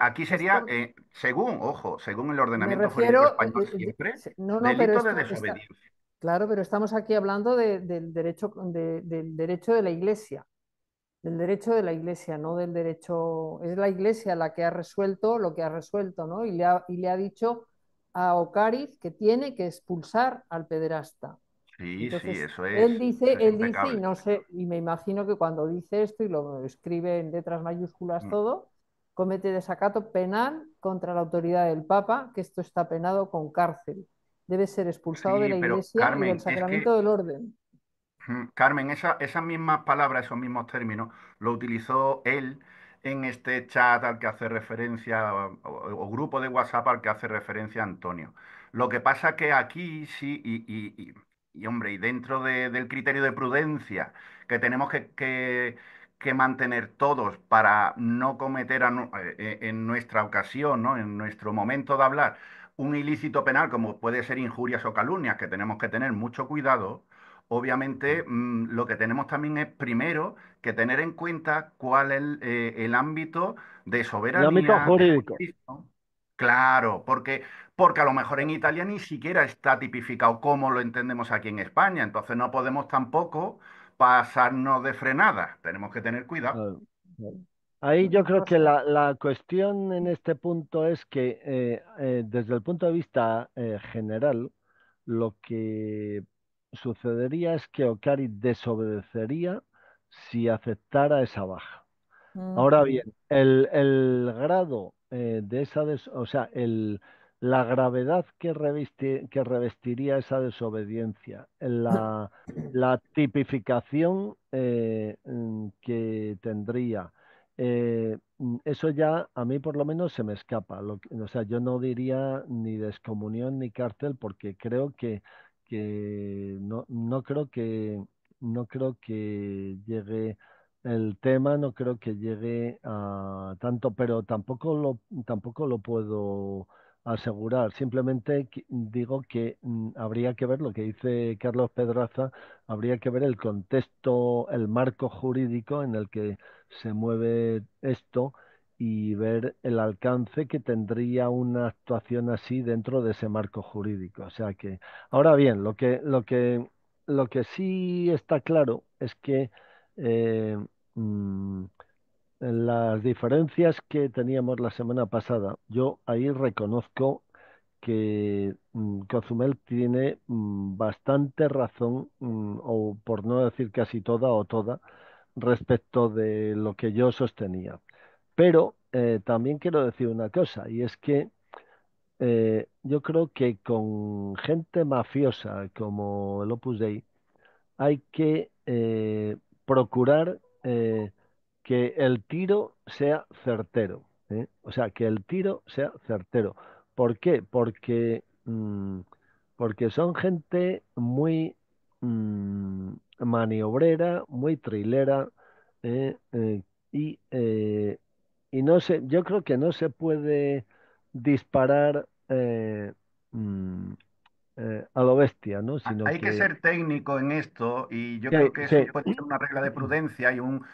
Aquí sería, Esto según, ojo, según el me ordenamiento jurídico refiero, español siempre, no, no, pero delito de esto está, desobediencia. claro, pero estamos aquí hablando del derecho de la Iglesia, del derecho de la Iglesia, no del derecho, es la Iglesia la que ha resuelto lo que ha resuelto, ¿no? Y le ha dicho a Ocariz que tiene que expulsar al pederasta. Sí, sí, Entonces, eso es él dice, y impecable. no sé, y me imagino que cuando dice esto y lo escribe en letras mayúsculas Mm. todo, comete desacato penal contra la autoridad del Papa, que esto está penado con cárcel. Debe ser expulsado de Sí, la pero Iglesia y del Carmen, es sacramento que del orden. Carmen, esas mismas palabras, esos mismos términos, lo utilizó él en este chat al que hace referencia, o grupo de WhatsApp al que hace referencia Antonio. Lo que pasa que aquí sí, hombre, y dentro del criterio de prudencia que tenemos que mantener todos para no cometer en nuestra ocasión, ¿no? En nuestro momento de hablar, un ilícito penal como puede ser injurias o calumnias, que tenemos que tener mucho cuidado. obviamente lo que tenemos también es primero que tener en cuenta cuál es el ámbito de El ámbito soberanía, de jurídico. jurisdicción. Claro, porque a lo mejor en Italia ni siquiera está tipificado como lo entendemos aquí en España, entonces no podemos tampoco pasarnos de frenada, tenemos que tener cuidado. Claro, claro. Ahí yo Una creo que cosa, la cuestión en este punto es que desde el punto de vista general, lo que sucedería es que Ocari desobedecería si aceptara esa baja. Ahora ujú. bien, el grado de esa, o sea, la gravedad que revestiría esa desobediencia, la tipificación que tendría, eso ya a mí por lo menos se me escapa. O sea, yo no diría ni descomunión ni cárcel porque creo que no creo que llegue el tema, no creo que llegue a tanto, pero tampoco lo puedo asegurar. Simplemente digo que habría que ver lo que dice Carlos Pedraza, habría que ver el contexto, el marco jurídico en el que se mueve esto y ver el alcance que tendría una actuación así dentro de ese marco jurídico. O sea que, ahora bien, lo que sí está claro es que eh, mm, las diferencias que teníamos la semana pasada, yo ahí reconozco que Cozumel tiene bastante razón, o por no decir casi toda o toda, respecto de lo que yo sostenía. Pero también quiero decir una cosa, y es que yo creo que con gente mafiosa como el Opus Dei, hay que procurar que el tiro sea certero, ¿eh? O sea, que el tiro sea certero. ¿Por qué? Porque son gente muy maniobrera, muy trilera, ¿eh? Y, eh, y no sé, yo creo que no se puede disparar mm, a lo bestia, ¿no? Sino Hay que que ser técnico en esto y yo sí, creo que eso sí. puede ser una regla de prudencia y un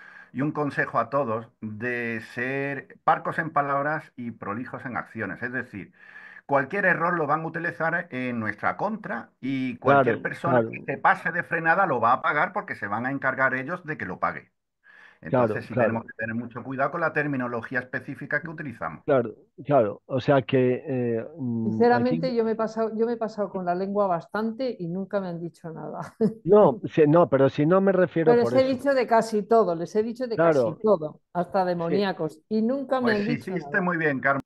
consejo a todos de ser parcos en palabras y prolijos en acciones. Es decir, cualquier error lo van a utilizar en nuestra contra y cualquier Claro, persona claro, que se pase de frenada lo va a pagar porque se van a encargar ellos de que lo pague. Entonces claro, sí tenemos claro, que tener mucho cuidado con la terminología específica que utilizamos. claro, claro. O sea que aquí Sinceramente, yo me he pasado con la lengua bastante y nunca me han dicho nada. no, no, pero si no me refiero Pero por les he eso. dicho de casi todo, les he dicho de casi Claro, todo, hasta sí, demoníacos, y nunca me Pues han dicho hiciste nada. muy bien, Carmen.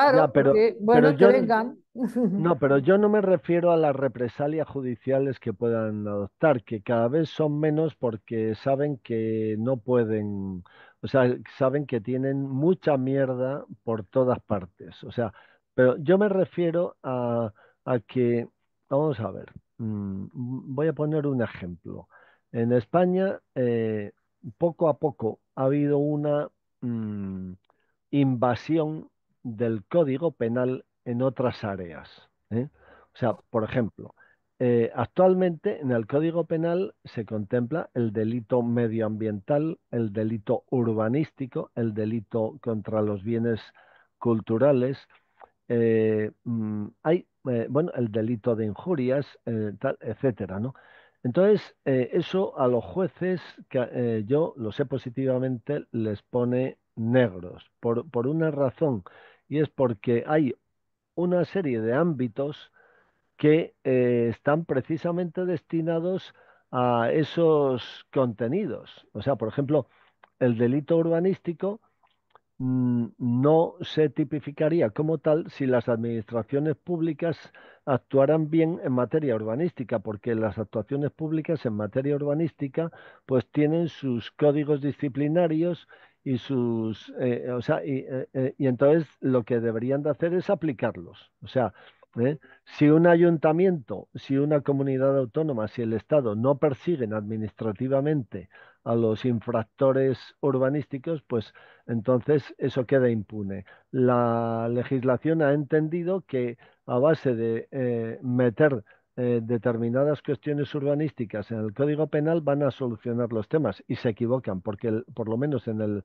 ya, Claro, porque, pero bueno, que yo vengan. no, pero yo no me refiero a las represalias judiciales que puedan adoptar, que cada vez son menos porque saben que no pueden, o sea, saben que tienen mucha mierda por todas partes. O sea, pero yo me refiero a que, vamos a ver, voy a poner un ejemplo. En España, poco a poco ha habido una mm, invasión del Código Penal en otras áreas, ¿eh? O sea, por ejemplo, actualmente en el Código Penal se contempla el delito medioambiental, el delito urbanístico, el delito contra los bienes culturales, bueno, el delito de injurias, etcétera, ¿no? Entonces, eso a los jueces, yo lo sé positivamente, les pone negros, por una razón, y es porque hay una serie de ámbitos que están precisamente destinados a esos contenidos. O sea, por ejemplo, el delito urbanístico no se tipificaría como tal si las administraciones públicas actuaran bien en materia urbanística, porque las actuaciones públicas en materia urbanística pues tienen sus códigos disciplinarios y o sea, y entonces lo que deberían de hacer es aplicarlos. O sea, si un ayuntamiento, si una comunidad autónoma, si el Estado no persiguen administrativamente a los infractores urbanísticos, pues entonces eso queda impune. La legislación ha entendido que a base de meter determinadas cuestiones urbanísticas en el Código Penal van a solucionar los temas y se equivocan, porque por lo menos en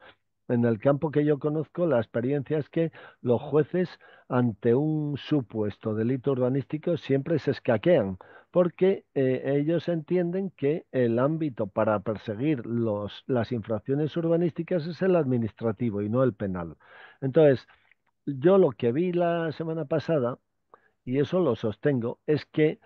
el campo que yo conozco, la experiencia es que los jueces ante un supuesto delito urbanístico siempre se escaquean, porque ellos entienden que el ámbito para perseguir las infracciones urbanísticas es el administrativo y no el penal. Entonces, yo lo que vi la semana pasada, y eso lo sostengo, es que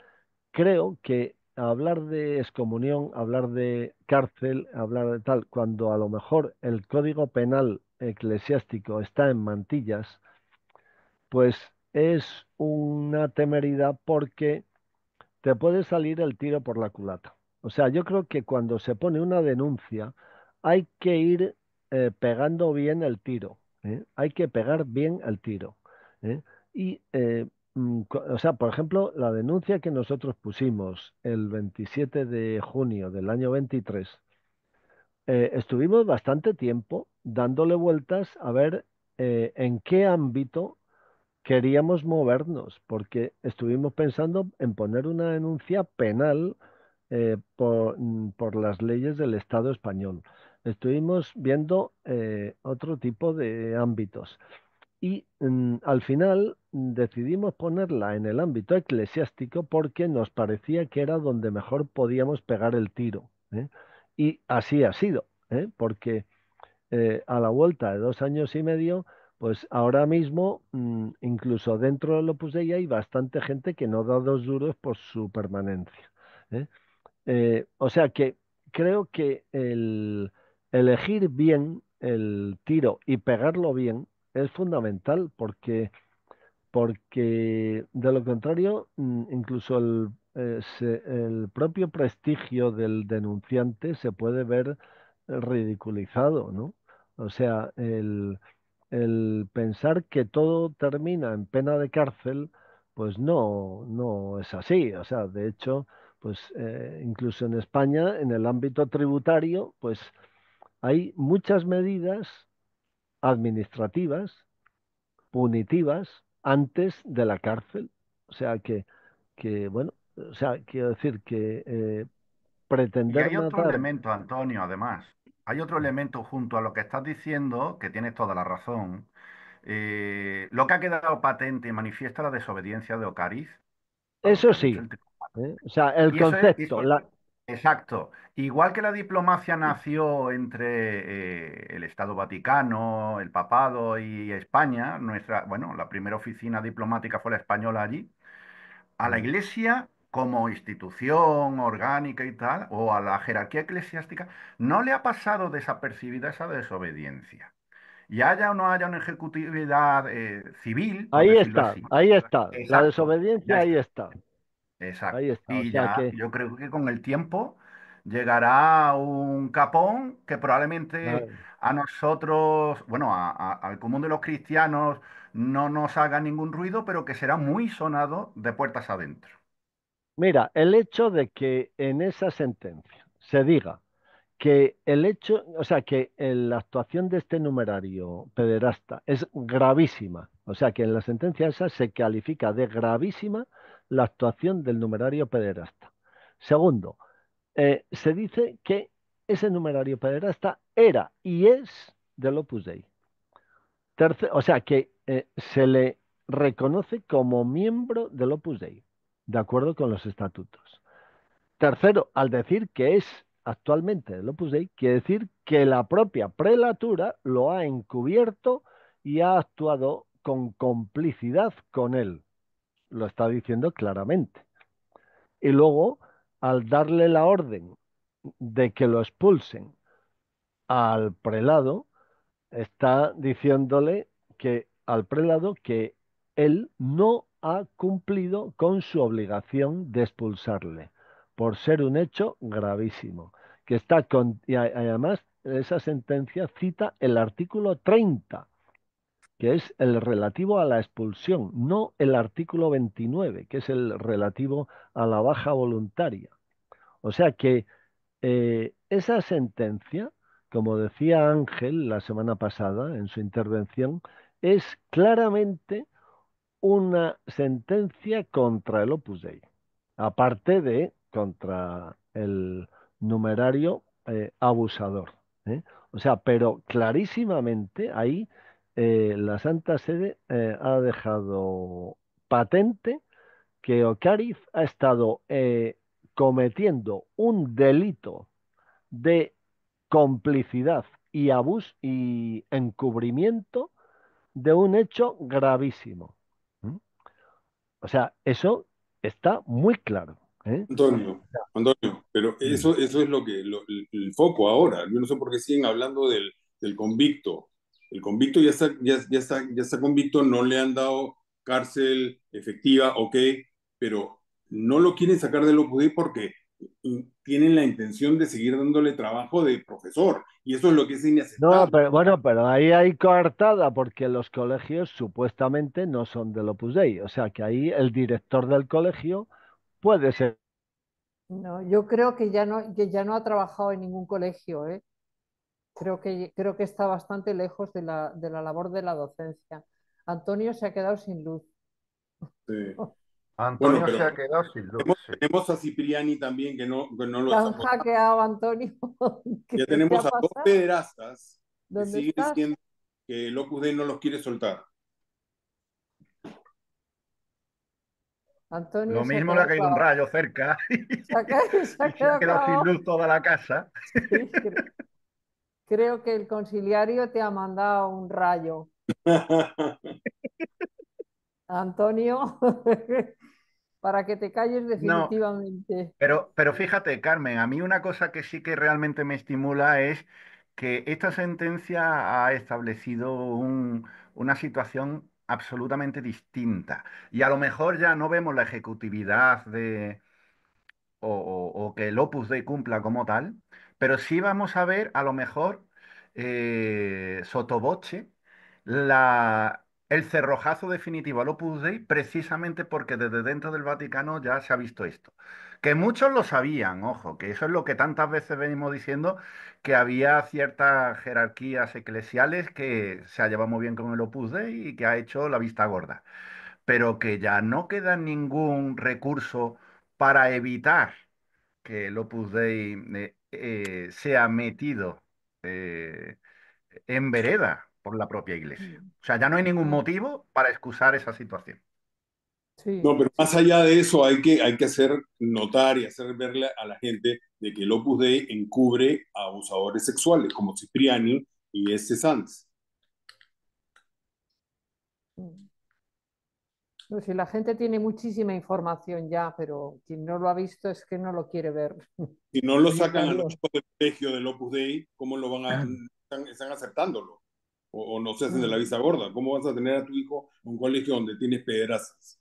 creo que hablar de excomunión, hablar de cárcel, hablar de tal, cuando a lo mejor el Código Penal eclesiástico está en mantillas, pues es una temeridad porque te puede salir el tiro por la culata. O sea, yo creo que cuando se pone una denuncia hay que ir pegando bien el tiro, ¿eh? Hay que pegar bien el tiro, ¿eh? Y, o sea, por ejemplo, la denuncia que nosotros pusimos el 27 de junio del año 23, estuvimos bastante tiempo dándole vueltas a ver en qué ámbito queríamos movernos, porque estuvimos pensando en poner una denuncia penal por las leyes del Estado español. Estuvimos viendo otro tipo de ámbitos y al final decidimos ponerla en el ámbito eclesiástico porque nos parecía que era donde mejor podíamos pegar el tiro, ¿eh? Y así ha sido, porque a la vuelta de 2 años y medio, pues ahora mismo, incluso dentro del Opus Dei hay bastante gente que no da 2 duros por su permanencia, ¿eh? O sea que creo que el elegir bien el tiro y pegarlo bien es fundamental porque de lo contrario, incluso el propio prestigio del denunciante se puede ver ridiculizado, ¿no? O sea, el pensar que todo termina en pena de cárcel, pues no es así. O sea, de hecho, pues incluso en España, en el ámbito tributario, pues hay muchas medidas administrativas punitivas antes de la cárcel. O sea bueno, o sea, quiero decir que Y pretender hay otro matar, elemento, Antonio, además. Hay otro elemento junto a lo que estás diciendo, que tienes toda la razón. Lo que ha quedado patente y manifiesta la desobediencia de Ocariz a lo eso que ha dicho sí, el tribunal. O sea, el Y eso es, concepto, exacto. Igual que la diplomacia nació entre el Estado Vaticano, el Papado y España, bueno, la primera oficina diplomática fue la española allí, a la Iglesia como institución orgánica y tal, o a la jerarquía eclesiástica, no le ha pasado desapercibida esa desobediencia. Y haya o no haya una ejecutividad civil, por decirlo así. ahí está, la Exacto, ya desobediencia está. ahí Exacto. está, o Y sea ya que, yo creo que con el tiempo llegará un capón que probablemente claro. a nosotros, bueno, al común de los cristianos no nos haga ningún ruido, pero que será muy sonado de puertas adentro. Mira, el hecho de que en esa sentencia se diga que el hecho, o sea, que la actuación de este numerario pederasta es gravísima, o sea, que en la sentencia esa se califica de gravísima la actuación del numerario pederasta. Segundo, se dice que ese numerario pederasta era y es del Opus Dei. O sea, que se le reconoce como miembro del Opus Dei, de acuerdo con los estatutos. Tercero, al decir que es actualmente el Opus Dei, quiere decir que la propia prelatura lo ha encubierto y ha actuado con complicidad con él. Lo está diciendo claramente. Y luego, al darle la orden de que lo expulsen al prelado, está diciéndole que al prelado que él no ha cumplido con su obligación de expulsarle por ser un hecho gravísimo, que está y además esa sentencia cita el artículo 30, que es el relativo a la expulsión, no el artículo 29, que es el relativo a la baja voluntaria. O sea que esa sentencia, como decía Ángel la semana pasada en su intervención, es claramente una sentencia contra el Opus Dei. aparte de contra el numerario abusador. ¿Eh? O sea, pero clarísimamente ahí la Santa Sede ha dejado patente que Ocariz ha estado cometiendo un delito de complicidad y abuso y encubrimiento de un hecho gravísimo. ¿Mm? O sea, eso está muy claro. ¿Eh? Antonio, Antonio, pero Dime. eso es el foco ahora. Yo no sé por qué siguen hablando del convicto. El convicto ya está convicto, no le han dado cárcel efectiva, ok, pero no lo quieren sacar del Opus Dei porque tienen la intención de seguir dándole trabajo de profesor. Y eso es lo que es No, inaceptable. pero bueno, pero ahí hay coartada porque los colegios supuestamente no son del Opus Dei. O sea que ahí el director del colegio puede ser. No, yo creo que ya no ha trabajado en ningún colegio, ¿eh? Creo que está bastante lejos de la labor de la docencia. Antonio se ha quedado sin luz. Sí. Bueno, Antonio se pero ha quedado sin luz, sí. tenemos a Cipriani también que no lo Te han estamos. hackeado, Antonio. Ya ¿Qué te tenemos ha a dos pasado? pederastas que ¿Dónde siguen estás? diciendo que el Opus Dei no los quiere soltar. Antonio Lo se ha mismo le ha quedado caído un clavado. rayo cerca Se y ha se ha quedado quedado sin clavado. luz toda la casa. Sí, creo que el conciliario te ha mandado un rayo. Antonio, para que te calles No, definitivamente. pero fíjate, Carmen, a mí una cosa que sí que realmente me estimula es que esta sentencia ha establecido una situación absolutamente distinta. Y a lo mejor ya no vemos la ejecutividad o que el Opus Dei cumpla como tal, pero sí vamos a ver a lo mejor sotoboche el cerrojazo definitivo al Opus Dei precisamente porque desde dentro del Vaticano ya se ha visto esto. Que muchos lo sabían, ojo, que eso es lo que tantas veces venimos diciendo, que había ciertas jerarquías eclesiales que se ha llevado muy bien con el Opus Dei y que ha hecho la vista gorda, pero que ya no queda ningún recurso para evitar que el Opus Dei sea metido eh, en vereda por la propia Iglesia. O sea, ya no hay ningún No, motivo para excusar esa situación. sí, No, pero sí, más allá de eso hay que hacer notar y hacer verle a la gente de que el Opus Dei encubre a abusadores sexuales como Cipriani y este Sanz. no, si la gente tiene muchísima información ya, pero quien no lo ha visto es que no lo quiere ver. Si no lo Oye, sacan a los Carlos, chicos del colegio del Opus Dei, ¿cómo lo van a, están aceptándolo? O no se hacen de la vista gorda. ¿Cómo vas a tener a tu hijo en un colegio donde tienes pederastas?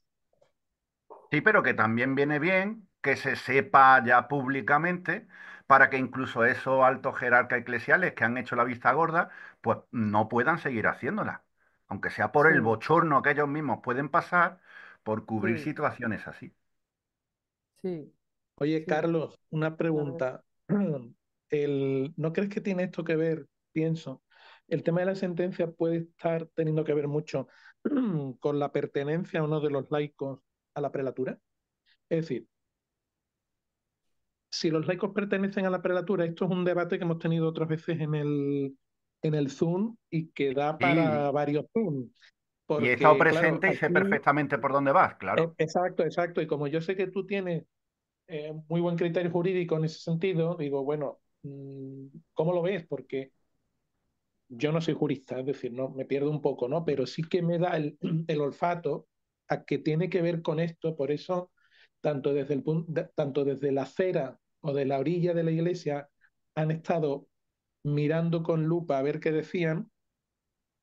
Sí, pero que también viene bien que se sepa ya públicamente para que incluso esos altos jerarcas eclesiales que han hecho la vista gorda, pues no puedan seguir haciéndola, aunque sea por el Sí, bochorno que ellos mismos pueden pasar por cubrir sí, situaciones así. sí, oye, sí. Carlos, una A ver. pregunta. ¿No crees que tiene esto que ver? Pienso. El tema de la sentencia puede estar teniendo que ver mucho con la pertenencia a uno de los laicos a la prelatura. Es decir, si los laicos pertenecen a la prelatura, esto es un debate que hemos tenido otras veces en el Zoom y que da para Sí, varios Zoom. y he estado Porque, claro, presente y sé aquí, perfectamente por dónde vas, claro. exacto, exacto. Y como yo sé que tú tienes muy buen criterio jurídico en ese sentido, digo, bueno, ¿cómo lo ves? Porque yo no soy jurista, es decir, no me pierdo un poco, ¿no? Pero sí que me da el olfato a que tiene que ver con esto, por eso, tanto desde la acera o de la orilla de la iglesia han estado mirando con lupa a ver qué decían,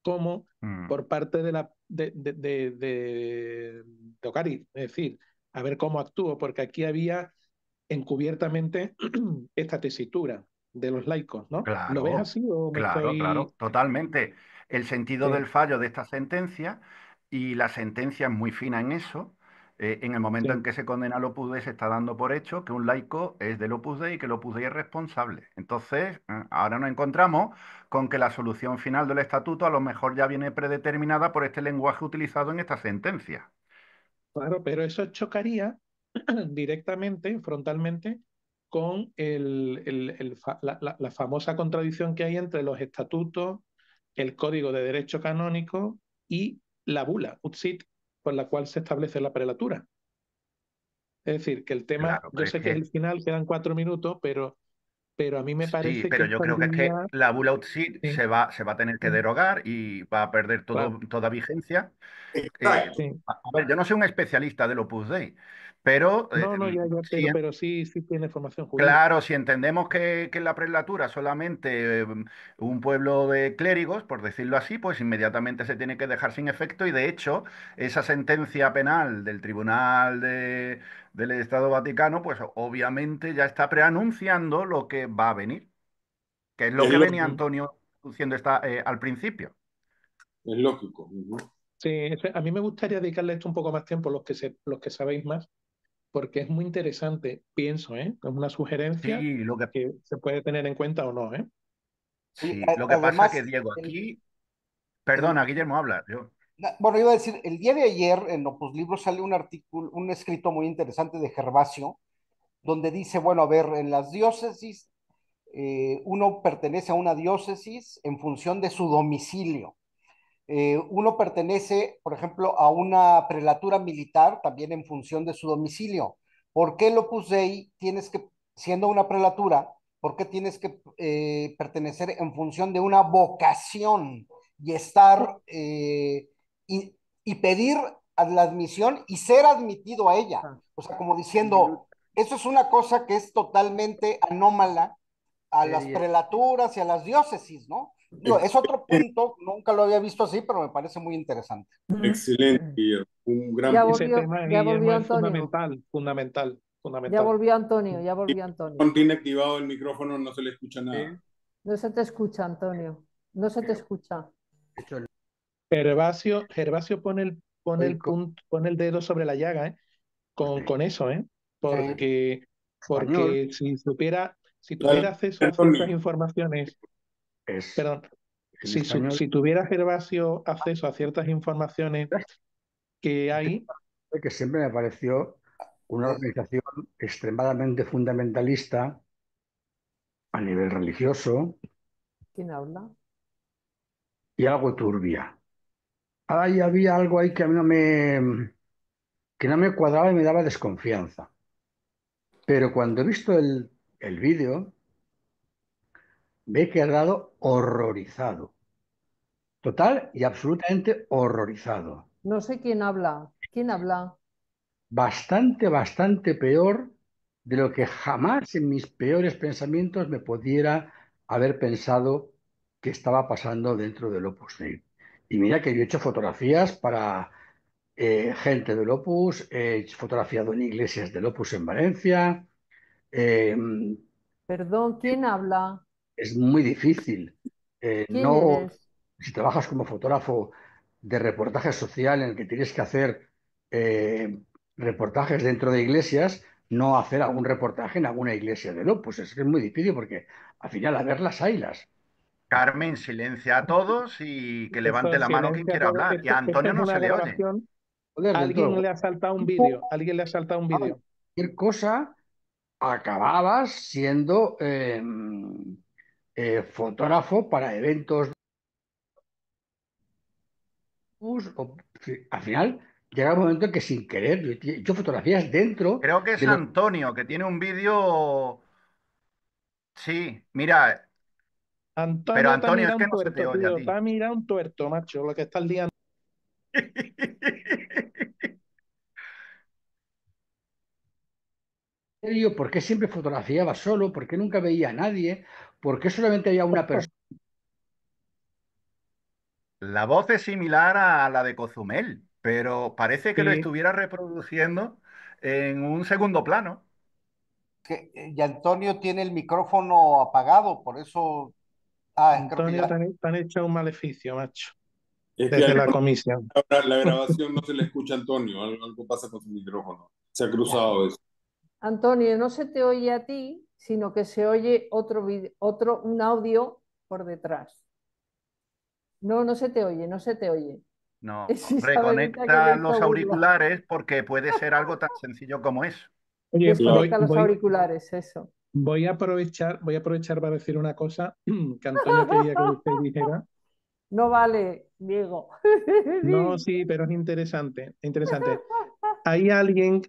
como Mm, por parte de Ocariz, es decir, a ver cómo actúo, porque aquí había encubiertamente esta tesitura de los laicos, ¿no? ¿Lo ves claro, así o me claro, estoy...? claro, totalmente. El sentido Sí, del fallo de esta sentencia, y la sentencia es muy fina en eso, en el momento en sí. que se condena al Opus Dei se está dando por hecho que un laico es del Opus Dei y que el Opus Dei es responsable. Entonces, ahora nos encontramos con que la solución final del estatuto a lo mejor ya viene predeterminada por este lenguaje utilizado en esta sentencia. Claro, pero eso chocaría directamente, frontalmente, con la famosa contradicción que hay entre los estatutos, el Código de Derecho Canónico y la bula, Utsit, por la cual se establece la prelatura. Es decir, que el tema, Claro, yo pero es sé que es que el final, quedan 4 minutos, pero a mí me sí, parece que pero yo creo que es que estaría... la bula Utsit Sí, se va a tener que derogar y va a perder claro, toda vigencia. Exacto. sí. A ver, yo no soy un especialista del Opus Dei, pero No, no, ya, si, pero sí, sí tiene formación jurídica. claro, si entendemos que la prelatura es solamente un pueblo de clérigos, por decirlo así, pues inmediatamente se tiene que dejar sin efecto y de hecho esa sentencia penal del del Estado Vaticano, pues obviamente ya está preanunciando lo que va a venir, que es lo Es que venía lógico. Ujú. Antonio diciendo al principio. Es lógico. Ujú. Sí, a mí me gustaría dedicarle esto un poco más tiempo, los que sabéis más, porque es muy interesante, pienso, ¿eh? Es una sugerencia Sí, que se puede tener en cuenta o no, ¿eh? Sí, sí, lo que pasa que, además, Diego, el, aquí, el- perdona, Guillermo, habla. bueno, iba a decir, el día de ayer en Opus Libros salió un artículo, un escrito muy interesante de Gervasio, donde dice, bueno, a ver, en las diócesis, uno pertenece a una diócesis en función de su domicilio. Uno pertenece, por ejemplo, a una prelatura militar también en función de su domicilio. ¿Por qué el Opus Dei tienes que, siendo una prelatura, por qué tienes que pertenecer en función de una vocación y estar y pedir a la admisión y ser admitido a ella? Ah, O sea, como diciendo, eso es una cosa que es totalmente anómala a las prelaturas y a las diócesis, ¿no? Digo, es otro Excelente, punto, nunca lo había visto así, pero me parece muy interesante. excelente, Guillermo. Un gran Ese tema, Ya Guillermo, volvió es Antonio, fundamental, fundamental, ya fundamental. volvió Antonio, ya volvió Antonio. punto. Tiene activado el micrófono, no se le escucha nada. No se te escucha, Antonio, no se te escucha. Gervasio pone el dedo sobre la llaga, ¿eh? Con eso, ¿eh? Sí. Porque si tuviera Dale, acceso a ciertas Antonio. informaciones, perdón, si tuviera Gervasio acceso a ciertas informaciones que hay, que siempre me pareció una organización extremadamente fundamentalista a nivel religioso ¿Quién habla? y algo turbia. Ahí había algo ahí que a mí que no me cuadraba y me daba desconfianza. Pero cuando he visto el vídeo, me he quedado horrorizado. Total y absolutamente horrorizado. No sé quién habla. ¿Quién habla? Bastante, bastante peor de lo que jamás en mis peores pensamientos me pudiera haber pensado que estaba pasando dentro del Opus Dei. Y mira que yo he hecho fotografías para gente del Opus, he fotografiado en iglesias del Opus en Valencia. eh, Perdón, ¿quién habla? es muy difícil. ¿Quién No, eres? si trabajas como fotógrafo de reportaje social en el que tienes que hacer eh, reportajes dentro de iglesias, no hacer algún reportaje en alguna iglesia del Opus. Es que es muy difícil porque al final a verlas haylas. Carmen, silencia a todos y que levante eso la mano quien silencia quiera todo. hablar. Y a Esto Antonio es no se una le oye. grabación. Joder, del Alguien todo. le ha saltado un vídeo. Alguien le ha saltado un vídeo. Cualquier cosa acababas siendo fotógrafo para eventos al final llega un momento en que sin querer, yo he hecho fotografías dentro Creo que es de los... Antonio, que tiene un vídeo. Sí, mira, pero Antonio te ha Antonio, es mirado que un no se te tuerto, oye a tío. Te ti. ha mirado un tuerto, macho. Lo que estás liando. ¿Por qué siempre fotografiaba solo? ¿Por qué nunca veía a nadie? ¿Por qué solamente había una persona? La voz es similar a la de Cozumel, pero parece que lo Sí, estuviera reproduciendo en un segundo plano. Y Antonio tiene el micrófono apagado, por eso. Ah, creo que Antonio, ya. te han hecho un maleficio, macho. Es que Desde la comisión. la grabación no se le escucha a Antonio. Algo pasa con su micrófono. Se ha cruzado eso. Antonio, no se te oye a ti, sino que se oye un audio por detrás. No, no se te oye, no se te oye. No, Sí, Isabelita, que reconecta me hizo los burla. auriculares porque puede ser algo tan sencillo como eso. Oye, Desconecta los auriculares, eso. voy a aprovechar para decir una cosa que Antonio quería que usted dijera. No vale, Diego. No, sí, pero es interesante, interesante. Hay alguien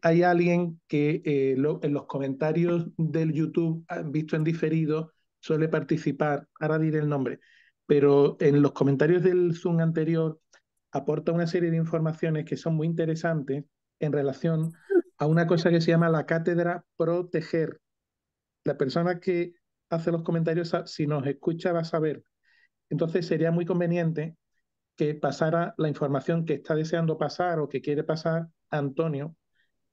que en los comentarios del YouTube, visto en diferido, suele participar, ahora diré el nombre, pero en los comentarios del Zoom anterior aporta una serie de informaciones que son muy interesantes en relación a una cosa que se llama la cátedra Proteger. La persona que hace los comentarios, si nos escucha, va a saber. Entonces sería muy conveniente que pasara la información que está deseando pasar o que quiere pasar a Antonio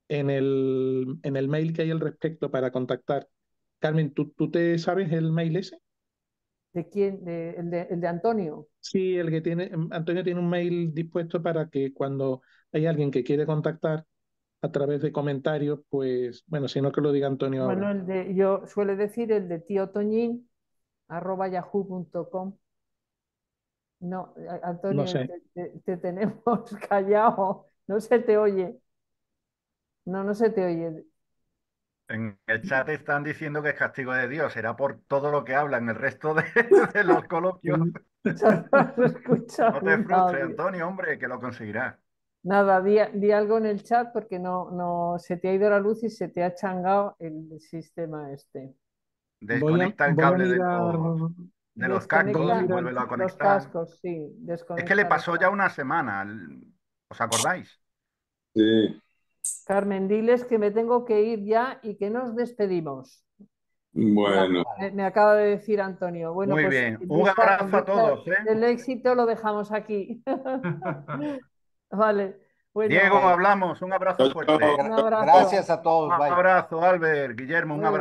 en el mail que hay al respecto para contactar. Carmen, ¿tú te sabes el mail ese? ¿De quién? El de Antonio. Sí, el que tiene, Antonio tiene un mail dispuesto para que cuando hay alguien que quiere contactar a través de comentarios, pues, bueno, si no que lo diga Antonio Bueno, ahora. yo suele decir el de tiotoñín@yahoo.com. No, No Antonio, sé. te tenemos callado. No se te oye. No se te oye. En el chat están diciendo que es castigo de Dios, será por todo lo que hablan el resto de los coloquios. No escucha No te un frustres, audio. Antonio, hombre, que lo conseguirás. Nada, di algo en el chat porque no se te ha ido la luz y se te ha changado el sistema este. Desconecta el Voy a cable de mirar, los voy a cascos y mirar. vuélvelo a Los conectar. cascos, sí, Es que le desconecta los pasó ya cascos. una semana, ¿os acordáis? Sí, Carmen, diles que me tengo que ir ya y que nos despedimos. bueno, Me acaba de decir Antonio. Bueno, Muy pues bien, un abrazo a todos, ¿eh? el éxito lo dejamos aquí. Vale, Diego, bueno, hablamos, un abrazo chao, fuerte. chao. un abrazo. Gracias a todos. Un Bye. abrazo, Albert, Guillermo, un Muy abrazo.